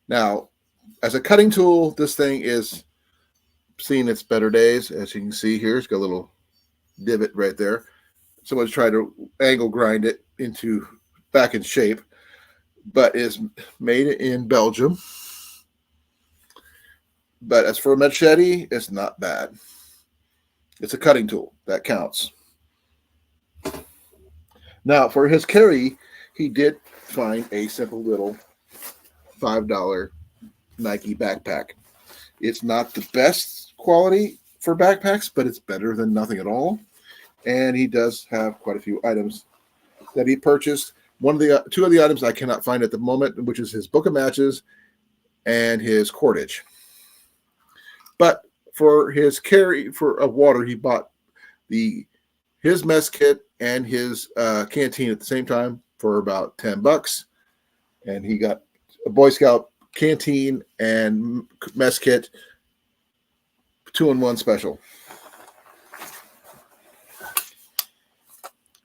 Now, as a cutting tool, this thing is seeing its better days. As you can see here, it's got a little divot right there. Someone's tried to angle grind it into back in shape, but is made in Belgium. But as for a machete, it's not bad. It's a cutting tool. That counts. Now, for his carry, he did find a simple little $5 Nike backpack. It's not the best quality for backpacks, but it's better than nothing at all. And he does have quite a few items that he purchased. Two of the items I cannot find at the moment, which is his book of matches and his cordage. But for his carry of water, he bought his mess kit and his canteen at the same time for about $10. And he got a Boy Scout canteen and mess kit 2-in-1 special.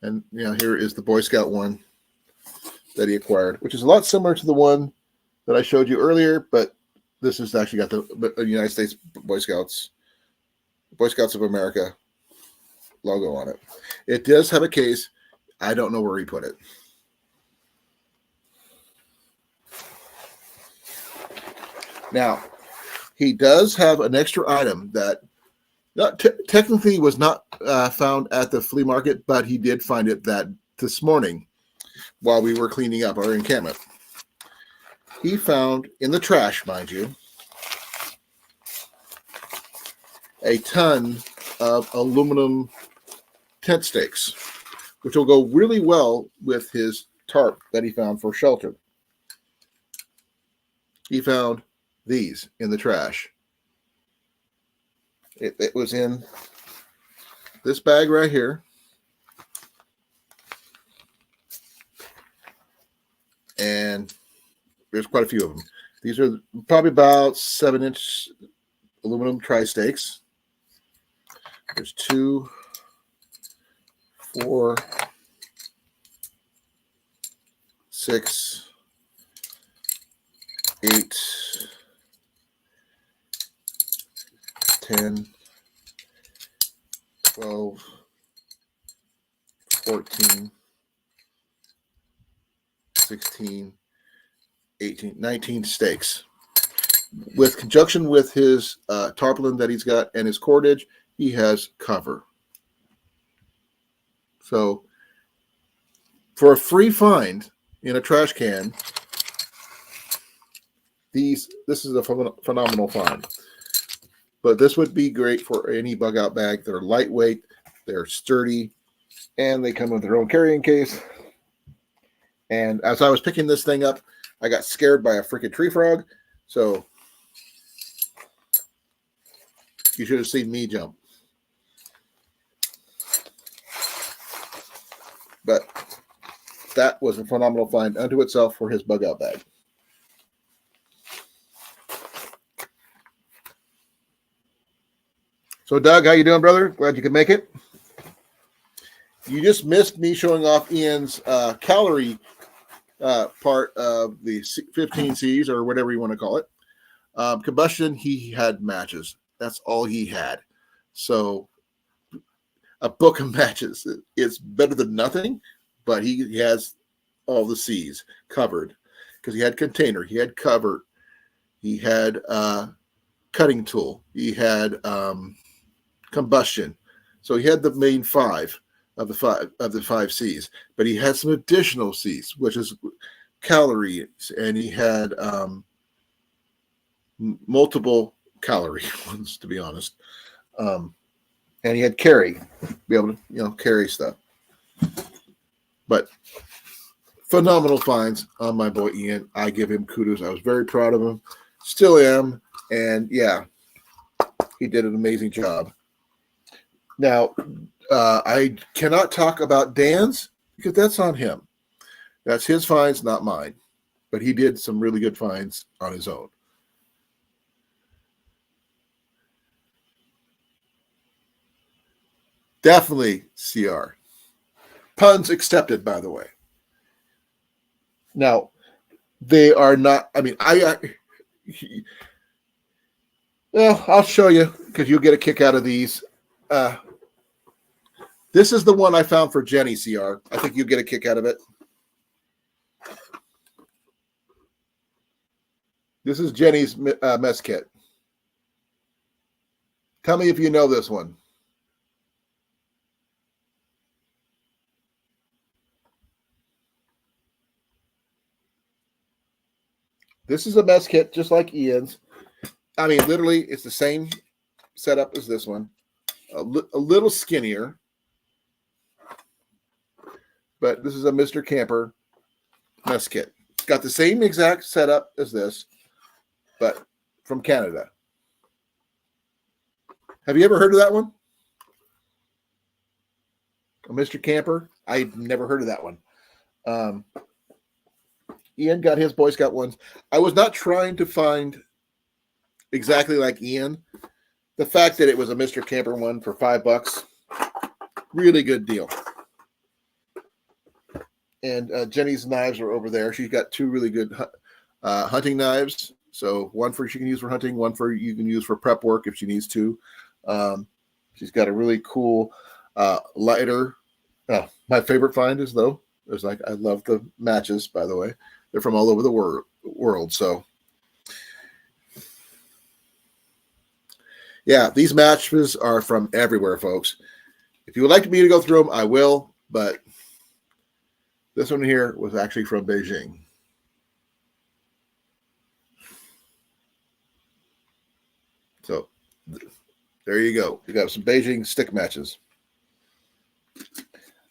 And here is the Boy Scout one that he acquired, which is a lot similar to the one that I showed you earlier, but this has actually got the United States Boy Scouts of America logo on it. It does have a case. I don't know where he put it. Now, he does have an extra item that technically was not found at the flea market, but he did find it this morning while we were cleaning up our encampment. He found in the trash, mind you, a ton of aluminum tent stakes, which will go really well with his tarp that he found for shelter. He found these in the trash. It was in this bag right here. And there's quite a few of them. These are probably about 7-inch aluminum tri-stakes. There's 2, 4, 6, 8, 10, 12, 14, 16, 18, 19 stakes. With conjunction with his tarpaulin that he's got and his cordage, he has cover. So for a free find in a trash can, this is a phenomenal find. But this would be great for any bug out bag. They're lightweight, they're sturdy, and they come with their own carrying case. And as I was picking this thing up, I got scared by a freaking tree frog. So you should have seen me jump. But that was a phenomenal find unto itself for his bug out bag. So Doug, how you doing, brother? Glad you could make it. You just missed me showing off Ian's calorie part of the 15 C's or whatever you want to call it. Combustion, he had matches. That's all he had. So a book of matches. It's better than nothing, but he has all the C's covered because he had container, he had cover, he had cutting tool, he had combustion. So he had the main 5 of the 5 C's, but he had some additional C's, which is calories, and he had multiple calorie ones, to be honest. and he had carry, be able to carry stuff. But phenomenal finds on my boy Ian. I give him kudos. I was very proud of him, still am, and yeah, he did an amazing job. Now, I cannot talk about Dan's because that's on him. That's his finds, not mine. But he did some really good finds on his own. Definitely CR. Puns accepted, by the way. Now, they are not, I mean, well, I'll show you because you'll get a kick out of these. This is the one I found for Jenny, CR. I think you'll get a kick out of it. This is Jenny's mess kit. Tell me if you know this one. This is a mess kit just like Ian's. I mean, literally, it's the same setup as this one. A little skinnier. But this is a Mr. Camper mess kit. It's got the same exact setup as this, but from Canada. Have you ever heard of that one? A Mr. Camper? I've never heard of that one. Ian got his Boy Scout ones. I was not trying to find exactly like Ian. The fact that it was a Mr. Camper one for $5, really good deal. And Jenny's knives are over there. She's got two really good hunting knives. So one she can use for hunting, one you can use for prep work if she needs to. She's got a really cool lighter. My favorite find is I love the matches, by the way. They're from all over the world. So yeah, these matches are from everywhere, folks. If you would like me to go through them, I will, but this one here was actually from Beijing. So there you go. You got some Beijing stick matches.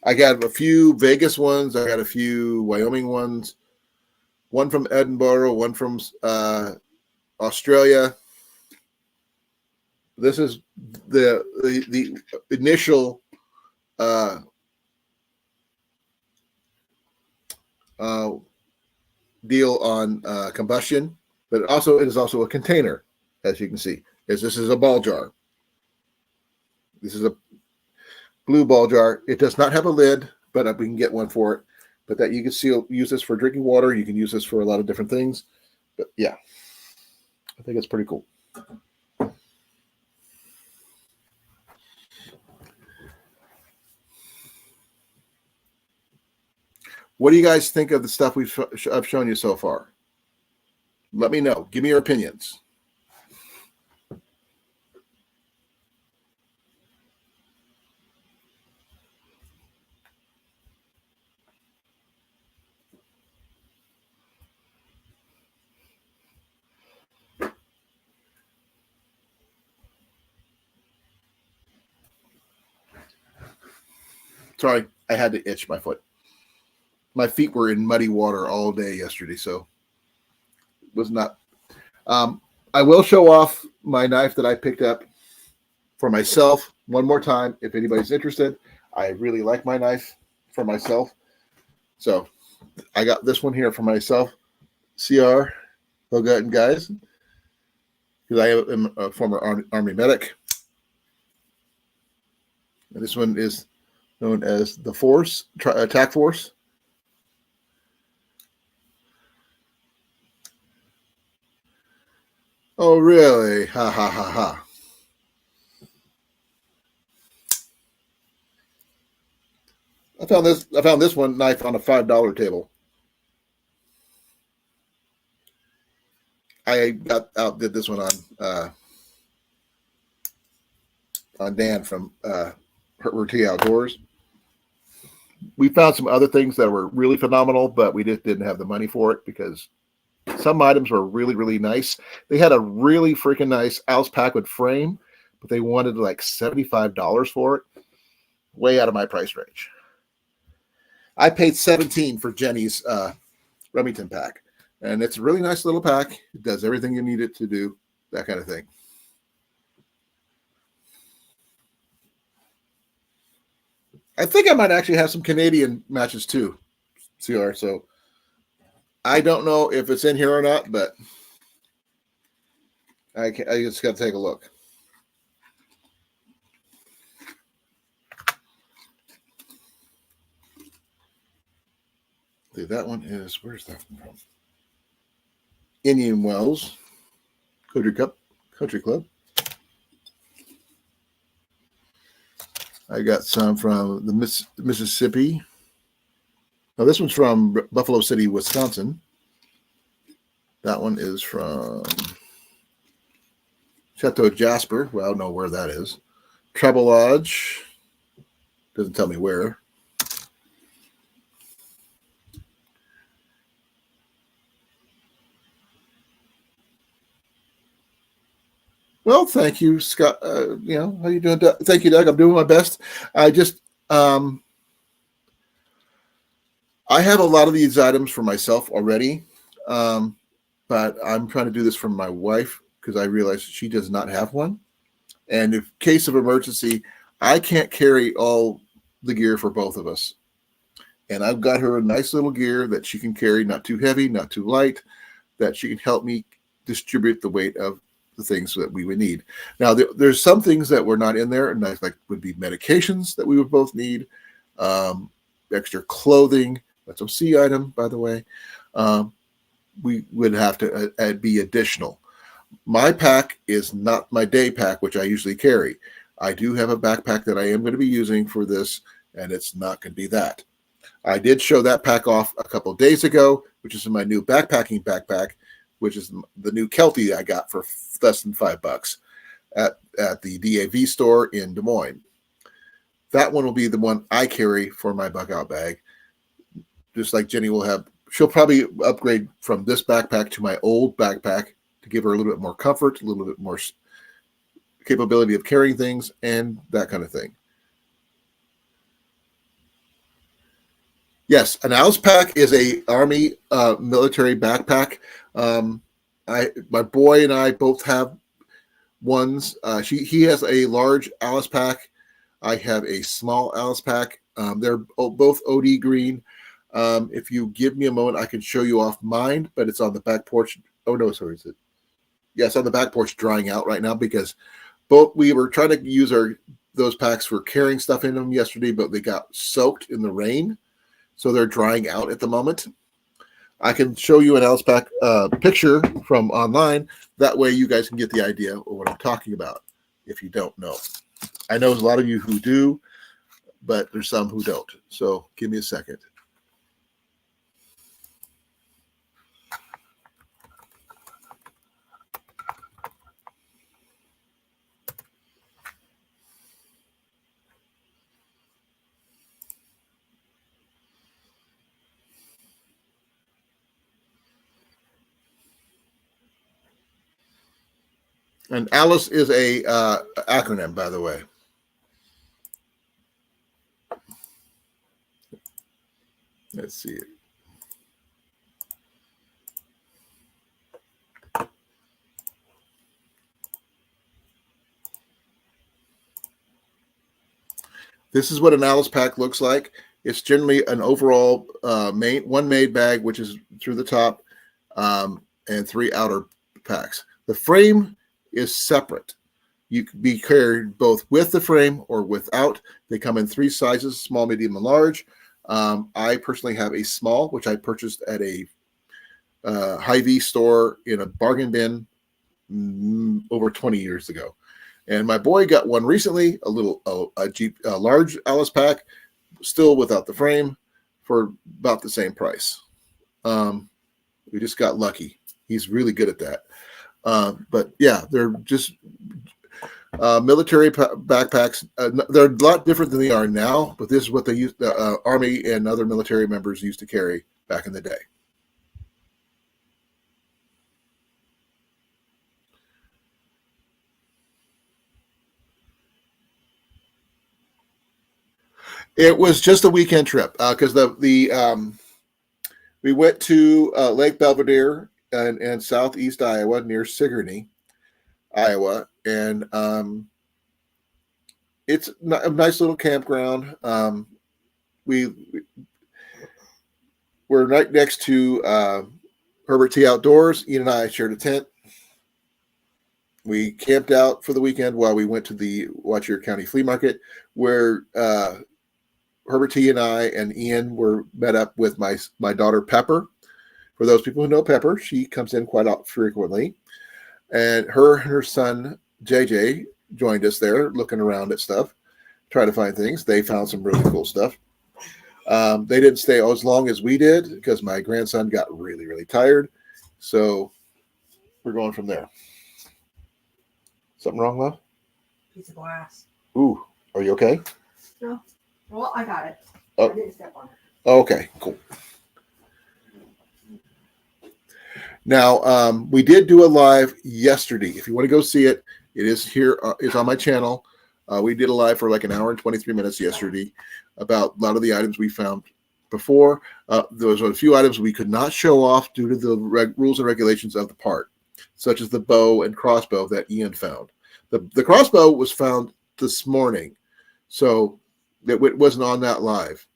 I got a few Vegas ones. I got a few Wyoming ones. One from Edinburgh, one from Australia. This is the initial deal on combustion, but it is also a container, as you can see. This is a ball jar. This is a blue ball jar. It does not have a lid, but we can get one for it. But that you can use this for drinking water. You can use this for a lot of different things. But yeah, I think it's pretty cool. What do you guys think of the stuff I've shown you so far? Let me know. Give me your opinions. Sorry, I had to itch my foot. My feet were in muddy water all day yesterday, so it was not. I will show off my knife that I picked up for myself one more time if anybody's interested. I really like my knife for myself. So I got this one here for myself. CR, Hogan guys, because I am a former Army medic. And this one is known as the Force, Attack Force. Oh, really? Ha, ha, ha, ha. I found this one knife on a $5 table. I outdid this one on Dan from Herty Outdoors. We found some other things that were really phenomenal, but we just didn't have the money for it because some items were really, really nice. They had a really freaking nice Alpaca frame, but they wanted like $75 for it. Way out of my price range. I paid $17 for Jenny's Remington pack, and it's a really nice little pack. It does everything you need it to do, that kind of thing. I think I might actually have some Canadian matches too, CR. So I don't know if it's in here or not, but I just got to take a look. That one is, where's that one from? Indian Wells Country Club. I got some from the Mississippi. Now this one's from Buffalo City, Wisconsin. That one is from Chateau Jasper. Well, I don't know where that is. Travel Lodge. Doesn't tell me where. Well, thank you, Scott. How you doing? Thank you, Doug. I'm doing my best. I just, I have a lot of these items for myself already, but I'm trying to do this for my wife because I realize she does not have one. And in case of emergency, I can't carry all the gear for both of us. And I've got her a nice little gear that she can carry, not too heavy, not too light, that she can help me distribute the weight of the things that we would need. Now, there's some things that were not in there, and like would be medications that we would both need, extra clothing. That's a C item, by the way. We would have to be additional. My pack is not my day pack, which I usually carry. I do have a backpack that I am going to be using for this, and it's not going to be that. I did show that pack off a couple of days ago, which is in my new backpacking backpack, which is the new Kelty I got for less than $5 at the DAV store in Des Moines. That one will be the one I carry for my bug out bag. Just like Jenny will have, she'll probably upgrade from this backpack to my old backpack to give her a little bit more comfort, a little bit more capability of carrying things, and that kind of thing. Yes, an Alice pack is a Army military backpack. My boy and I both have ones. He has a large Alice pack. I have a small Alice pack. They're both OD green. If you give me a moment, I can show you off mine, but it's on the back porch. Oh no, sorry, is it? Yes, on the back porch, drying out right now because we were trying to use those packs for carrying stuff in them yesterday, but they got soaked in the rain. So they're drying out at the moment. I can show you an Alice pack picture from online. That way you guys can get the idea of what I'm talking about if you don't know. I know there's a lot of you who do, but there's some who don't. So give me a second. And Alice is a acronym, by the way. Let's see it. This is what an Alice pack looks like. It's generally an overall one made bag, which is through the top, and 3 outer packs. The frame is separate. You can be carried both with the frame or without. They come in 3 sizes, small, medium, and large. I personally have a small, which I purchased at a Hy-Vee store in a bargain bin over 20 years ago. And my boy got one recently, a large Alice pack, still without the frame, for about the same price. We just got lucky. He's really good at that. But yeah, they're just military backpacks. They're a lot different than they are now, but this is what they used, the Army and other military members used to carry back in the day. It was just a weekend trip because we went to Lake Belvedere in southeast Iowa near Sigourney, Iowa, and it's a nice little campground. We we're right next to Herbert T. Outdoors. Ian and I shared a tent. We camped out for the weekend while we went to the Watcher County Flea Market, where Herbert T. and I and Ian were met up with my daughter Pepper. For those people who know Pepper, she comes in quite frequently, and her son JJ joined us there, looking around at stuff, trying to find things. They found some really cool stuff. They didn't stay as long as we did because my grandson got really, really tired. So we're going from there. Something wrong, love? Piece of glass. Ooh, are you okay? No. Well, I got it. Oh. I didn't step on it. Okay, cool. Now, we did do a live yesterday. If you want to go see it, it is here. It's on my channel. We did a live for like an hour and 23 minutes yesterday about a lot of the items we found before. There was a few items we could not show off due to the rules and regulations of the park, such as the bow and crossbow that Ian found. The crossbow was found this morning, so it wasn't on that live.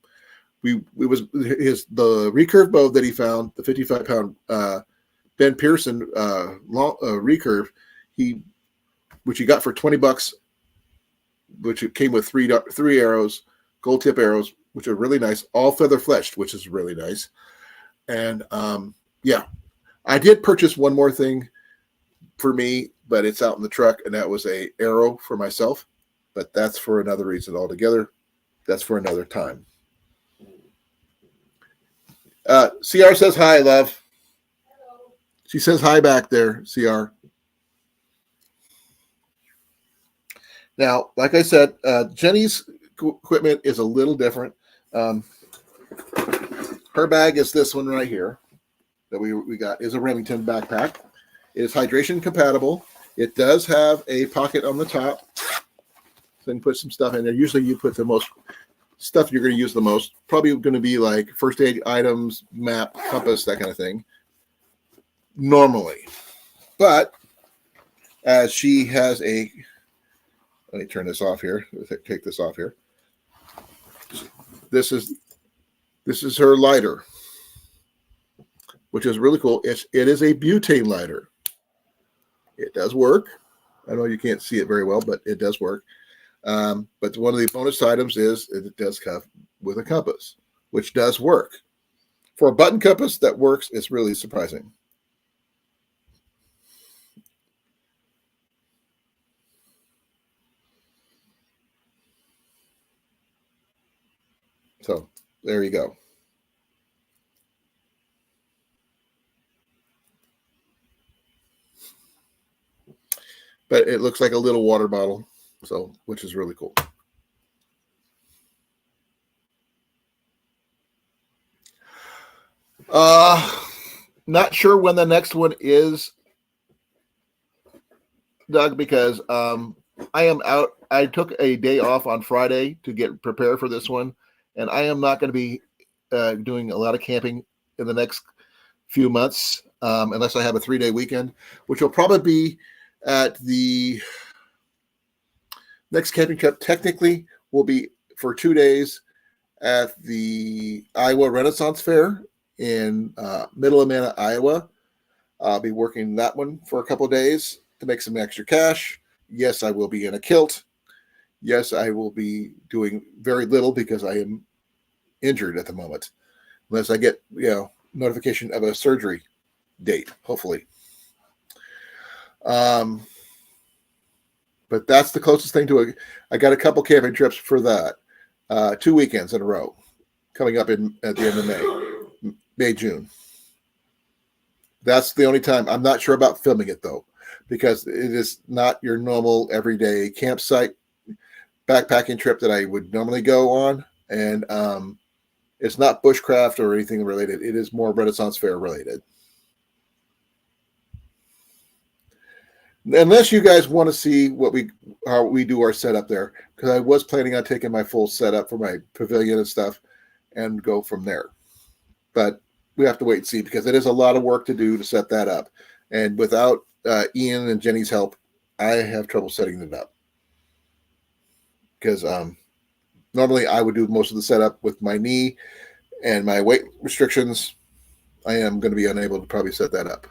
The recurve bow that he found, the 55-pound Ben Pearson recurve, which he got for $20, which it came with three arrows, gold tip arrows, which are really nice, all feather fleshed, which is really nice. And yeah, I did purchase one more thing for me, but it's out in the truck, and that was a arrow for myself. But that's for another reason altogether. That's for another time. CR says hi, love. Hello. She says hi back there, CR. Now, like I said, Jenny's equipment is a little different. Her bag is this one right here that we got, is a Remington backpack. It is hydration compatible. It does have a pocket on the top, so you can put some stuff in there. Usually you put the most stuff you're going to use the most. Probably going to be like first aid items, map, compass, that kind of thing. Normally. But as she has a, let me turn this off here. Take this off here. This is her lighter, which is really cool. It is a butane lighter. It does work. I know you can't see it very well, but it does work. But one of the bonus items is it does come with a compass, which does work. For a button compass that works, it's really surprising. So there you go. But it looks like a little water bottle, so which is really cool. Not sure when the next one is, Doug, because I am out. I took a day off on Friday to get prepared for this one, and I am not going to be doing a lot of camping in the next few months unless I have a 3-day weekend, which will probably be at the next camping trip. Technically, will be for 2 days at the Iowa Renaissance Fair in Middle Amana, Iowa. I'll be working that one for a couple of days to make some extra cash. Yes, I will be in a kilt. Yes, I will be doing very little because I am injured at the moment, unless I get notification of a surgery date, hopefully. But that's the closest thing to it. I got a couple camping trips for that. 2 weekends in a row coming up at the end of May, June. That's the only time. I'm not sure about filming it, though, because it is not your normal everyday campsite backpacking trip that I would normally go on. And it's not bushcraft or anything related. It is more Renaissance Fair related. Unless you guys want to see how we do our setup there, because I was planning on taking my full setup for my pavilion and stuff and go from there. But we have to wait and see because it is a lot of work to do to set that up. And without Ian and Jenny's help, I have trouble setting it up because normally I would do most of the setup with my knee and my weight restrictions. I am going to be unable to probably set that up.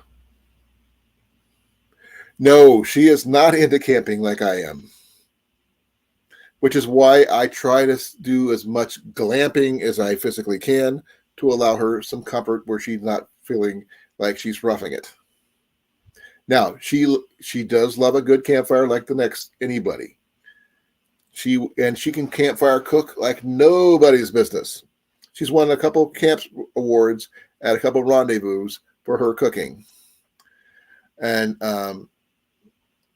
No, she is not into camping like I am, which is why I try to do as much glamping as I physically can to allow her some comfort where she's not feeling like she's roughing it. Now, she does love a good campfire like the next anybody. She can campfire cook like nobody's business. She's won a couple camp awards at a couple rendezvous for her cooking. And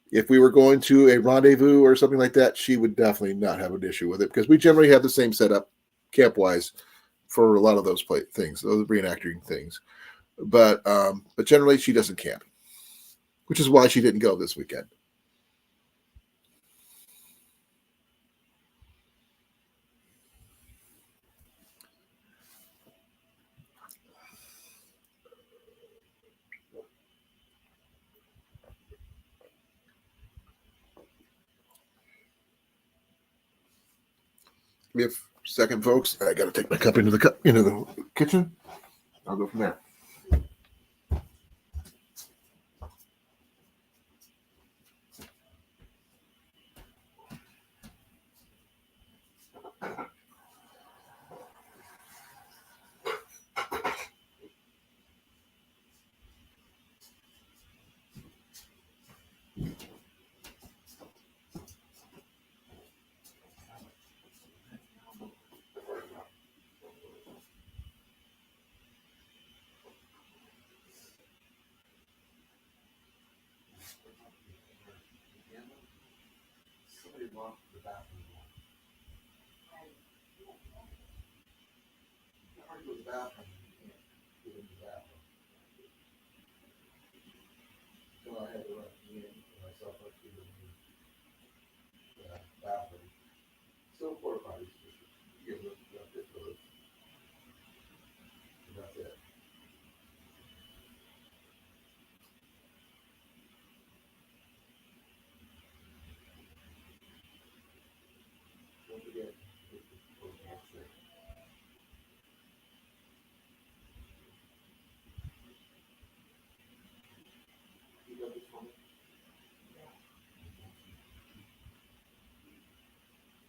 if we were going to a rendezvous or something like that, she would definitely not have an issue with it because we generally have the same setup camp-wise for a lot of those things, those reenacting things. But generally, she doesn't camp, which is why she didn't go this weekend. Give me a second, folks. I got to take my cup into the kitchen. I'll go from there.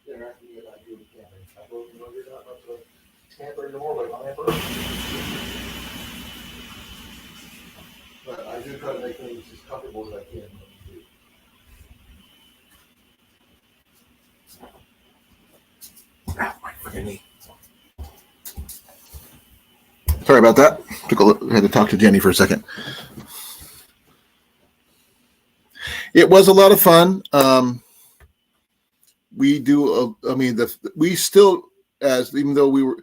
They're asking me about doing camping. I told them, you're not about to camper anymore, like my camper. But I do try to make things as comfortable as I can. My freaking knee. Sorry about that. Had to talk to Jenny for a second. It was a lot of fun. We do. We still, even though we were,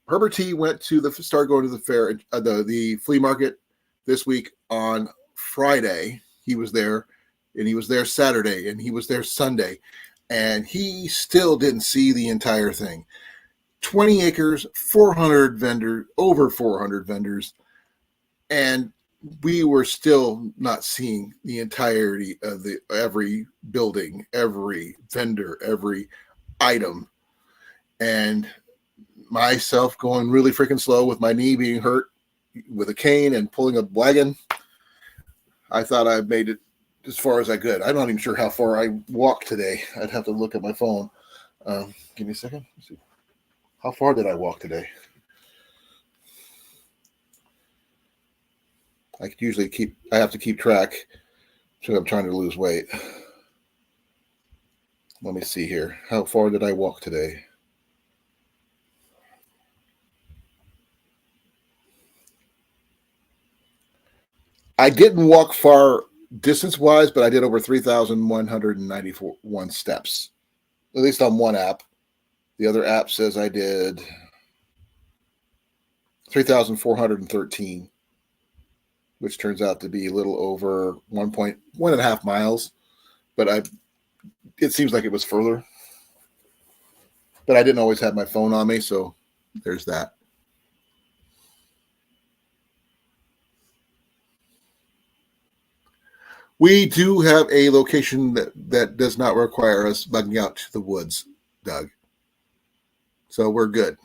Herbert T went to started going to the fair, the flea market this week on Friday. He was there, and he was there Saturday, and he was there Sunday, and he still didn't see the entire thing. 20 acres, 400 vendors, over 400 vendors, and we were still not seeing the entirety of every building, every vendor, every item. And myself going really freaking slow with my knee being hurt with a cane and pulling a wagon. I thought I made it as far as I could. I'm not even sure how far I walked today. I'd have to look at my phone. Give me a second. Let's see. How far did I walk today? I have to keep track because I'm trying to lose weight. Let me see here. How far did I walk today? I didn't walk far distance-wise, but I did over 3,191 steps, at least on one app. The other app says I did 3,413, which turns out to be a little over 1.1.5 miles. But it seems like it was further. But I didn't always have my phone on me, so there's that. We do have a location that does not require us bugging out to the woods, Doug. So we're good.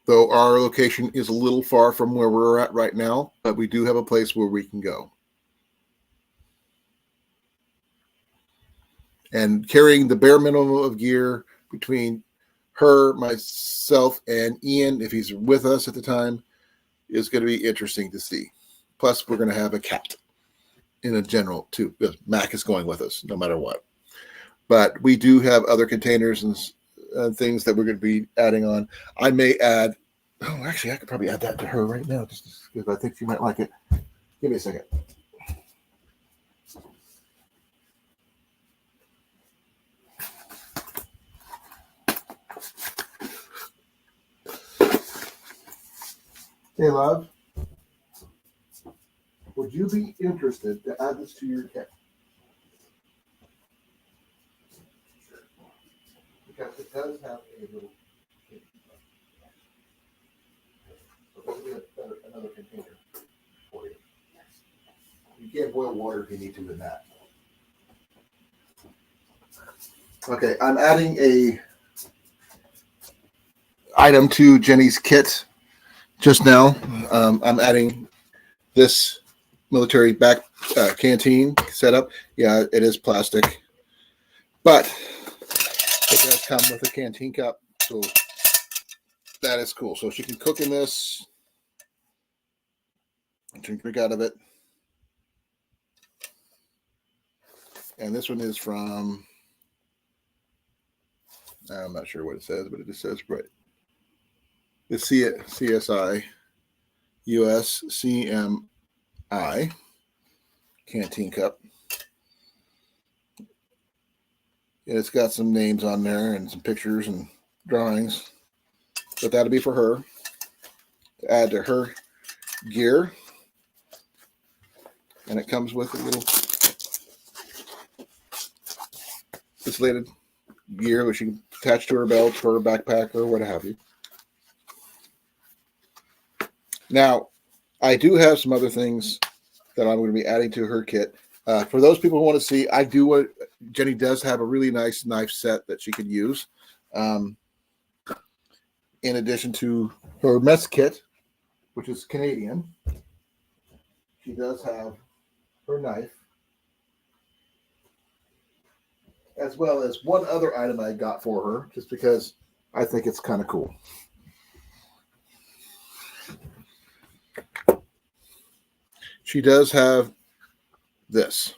Though our location is a little far from where we're at right now, but we do have a place where we can go. And carrying the bare minimum of gear between her, myself, and Ian, if he's with us at the time, is going to be interesting to see. Plus, we're going to have a cat in a general, too. Mac is going with us no matter what. But we do have other containers and things that we're going to be adding on. I may add, actually, I could probably add that to her right now just because I think she might like it. Give me a second. Hey, love, would you be interested to add this to your kit? Because it does have a little kit. So this will be another container for you. You can't boil water if you need to in that. Okay, I'm adding a item to Jenny's kit just now. I'm adding this military back canteen setup. Yeah, it is plastic, but it does come with a canteen cup, so that is cool. So she can cook in this and drink out of it. And this one is from, I'm not sure what it says, but it just says right. The CSI US CMI canteen cup. And it's got some names on there and some pictures and drawings. But that'll be for her to add to her gear. And it comes with a little insulated gear which you can attach to her belt, for her backpack, or what have you. Now, I do have some other things that I'm going to be adding to her kit. For those people who want to see, Jenny does have a really nice knife set that she could use. In addition to her mess kit, which is Canadian, she does have her knife, as well as one other item I got for her, just because I think it's kind of cool. She does have this.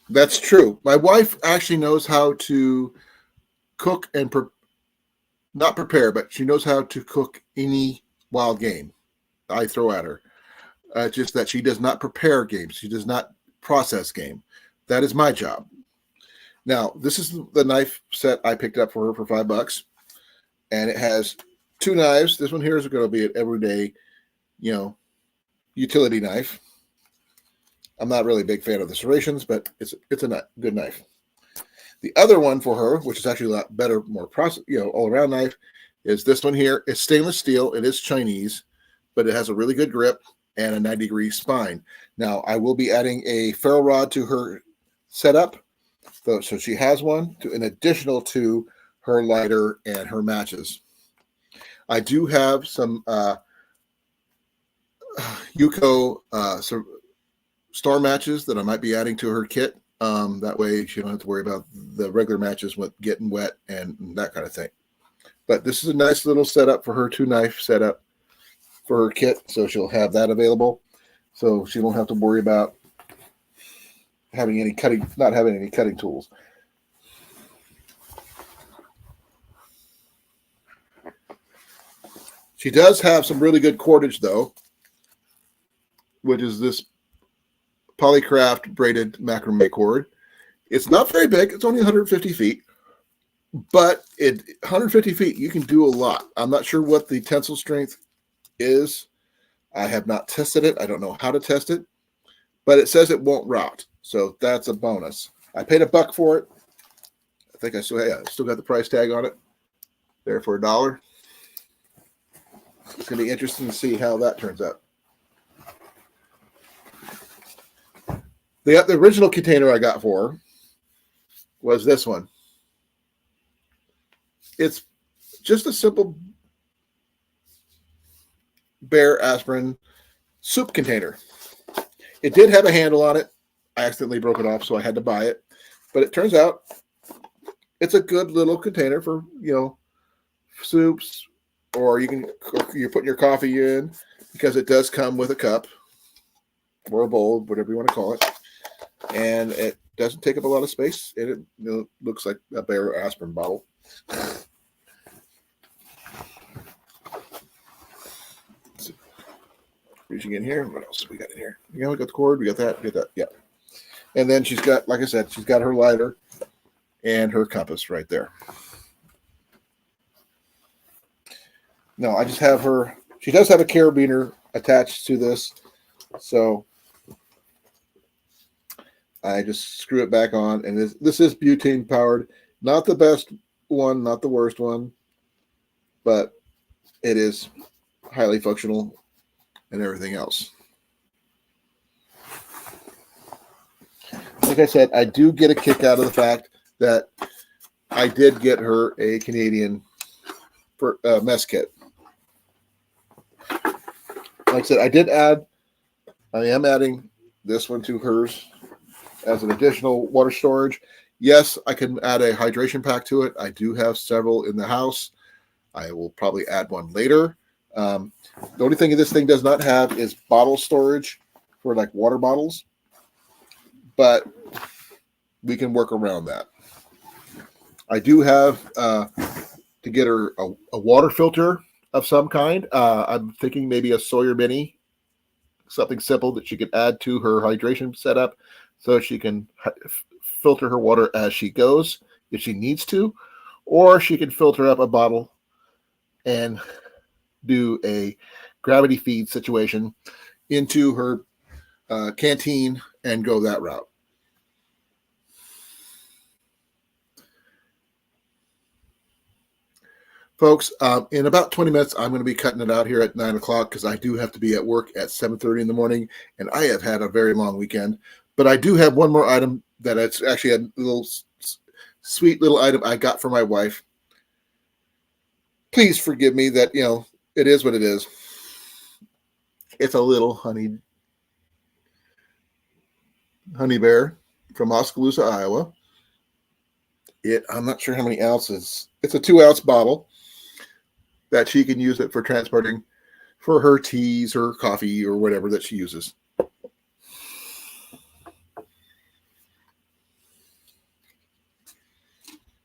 That's true. My wife actually knows how to cook and not prepare, but she knows how to cook any wild game I throw at her. Just that she does not prepare games. She does not process game. That is my job. Now, this is the knife set I picked up for her for $5, and it has two knives. This one here is going to be an everyday, utility knife. I'm not really a big fan of the serrations, but it's a good knife. The other one for her, which is actually a lot better, more process, all-around knife, is this one here. It's stainless steel. It is Chinese, but it has a really good grip and a 90-degree spine. Now, I will be adding a ferro rod to her setup, so she has one in addition to her lighter and her matches. I do have some Yuko star matches that I might be adding to her kit. That way she don't have to worry about the regular matches with getting wet and that kind of thing. But this is a nice little setup for her 2-knife setup for her kit, so she'll have that available. So she won't have to worry about not having any cutting tools. She does have some really good cordage, though, which is this Polycraft braided macrame cord. It's not very big. It's only 150 feet. But 150 feet, you can do a lot. I'm not sure what the tensile strength is. I have not tested it. I don't know how to test it. But it says it won't rot. So that's a bonus. I paid $1 for it. I think I still got the price tag on it. There for $1. It's going to be interesting to see how that turns out. The original container I got for her was this one. It's just a simple Bear aspirin soup container. It did have a handle on it. I accidentally broke it off, so I had to buy it. But it turns out it's a good little container for, soups, or you're putting your coffee in, because it does come with a cup or a bowl, whatever you want to call it. And it doesn't take up a lot of space. And it looks like a Bear aspirin bottle. Reaching in here. What else have we got in here? We got the cord. We got that. Yeah. And then she's got, like I said, she's got her lighter and her compass right there. No, I just have her. She does have a carabiner attached to this. So I just screw it back on. And this is butane powered. Not the best one, not the worst one. But it is highly functional and everything else. Like I said, I do get a kick out of the fact that I did get her a Canadian mess kit. Like I said, I am adding this one to hers as an additional water storage. Yes, I can add a hydration pack to it. I do have several in the house. I will probably add one later. The only thing this thing does not have is bottle storage for like water bottles, but we can work around that. I do have to get her a water filter of some kind. I'm thinking maybe a Sawyer Mini, something simple that she could add to her hydration setup so she can filter her water as she goes if she needs to, or she can filter up a bottle and do a gravity feed situation into her canteen and go that route. Folks, in about 20 minutes, I'm going to be cutting it out here at 9 o'clock because I do have to be at work at 7:30 in the morning, and I have had a very long weekend. But I do have one more item that it's actually a little sweet little item I got for my wife. Please forgive me that, it is what it is. It's a little honey bear from Oskaloosa, Iowa. I'm not sure how many ounces. It's a 2-ounce bottle that she can use it for transporting for her teas or coffee or whatever that she uses.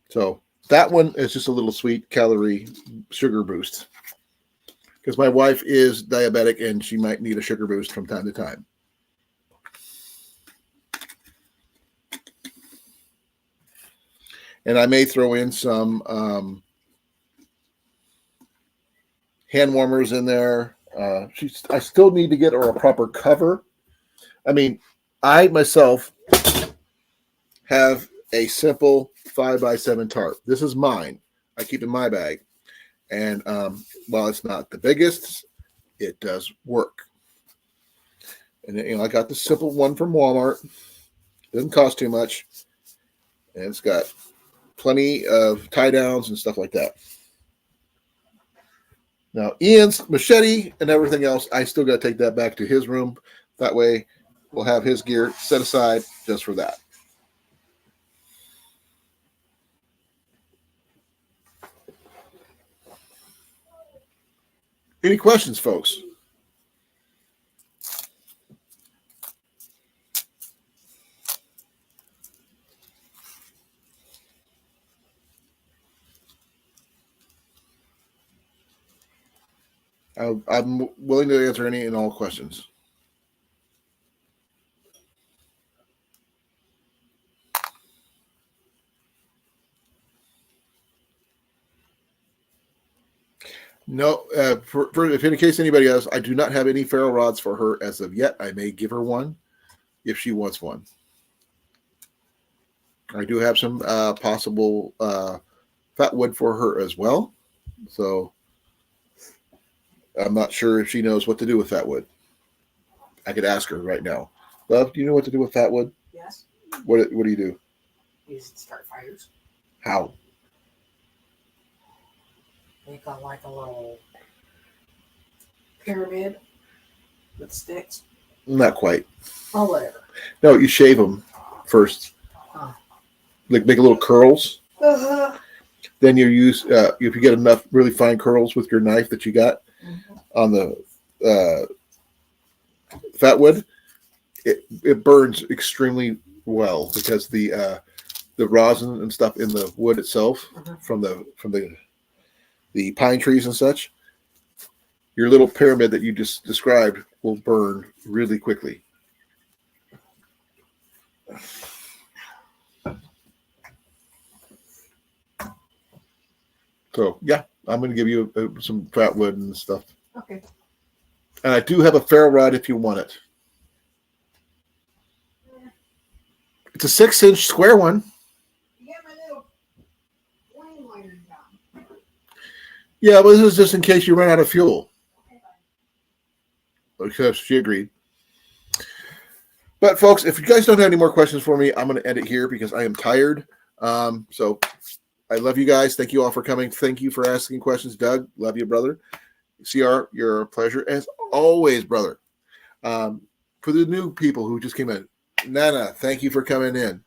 So that one is just a little sweet calorie sugar boost, because my wife is diabetic and she might need a sugar boost from time to time. And I may throw in some hand warmers in there. I still need to get her a proper cover. I mean, I myself have a simple 5x7 tarp. This is mine. I keep in my bag. And while it's not the biggest, it does work. And I got the simple one from Walmart. Doesn't cost too much. And it's got plenty of tie downs and stuff like that. Now, Ian's machete and everything else, I still got to take that back to his room. That way, we'll have his gear set aside just for that. Any questions, folks? I'm willing to answer any and all questions. No, if in case anybody else, I do not have any feral rods for her as of yet. I may give her one if she wants one. I do have some possible fat wood for her as well. So I'm not sure if she knows what to do with fat wood. I could ask her right now. Love, do you know what to do with fat wood? Yes. What do you do? Use it to start fires. How? Make a like a little pyramid with sticks. Not quite. Oh, whatever. No, you shave them first. Huh. Like make little curls. Uh-huh. Then you use if you get enough really fine curls with your knife that you got on the fat wood, it burns extremely well because the rosin and stuff in the wood itself from the pine trees and such. Your little pyramid that you just described will burn really quickly. So yeah, I'm going to give you some fat wood and stuff. Okay. And I do have a ferro rod if you want it. It's a 6-inch square one. You get my little flame lighter down. Yeah, but this is just in case you run out of fuel. Because she agreed. But folks, if you guys don't have any more questions for me, I'm going to end it here because I am tired. So I love you guys. Thank you all for coming. Thank you for asking questions. Doug, love you, brother. CR, you're a pleasure as always, brother. For the new people who just came in, Nana, thank you for coming in.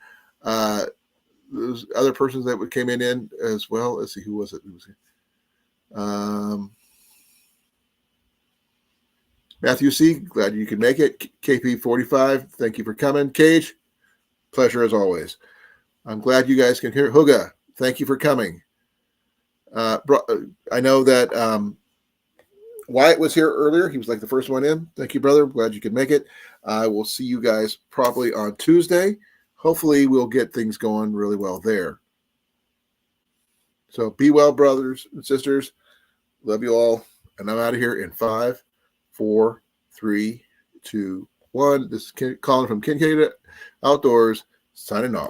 Those other persons that came in as well. Let's see, who was it? Matthew C., glad you could make it. KP45, thank you for coming. Cage, pleasure as always. I'm glad you guys can hear. Huga, thank you for coming. I know that Wyatt was here earlier. He was like the first one in. Thank you, brother. Glad you could make it. I will see you guys probably on Tuesday. Hopefully, we'll get things going really well there. So be well, brothers and sisters. Love you all. And I'm out of here in 5, 4, 3, 2, 1. This is Colan from Kincaid Outdoors signing off.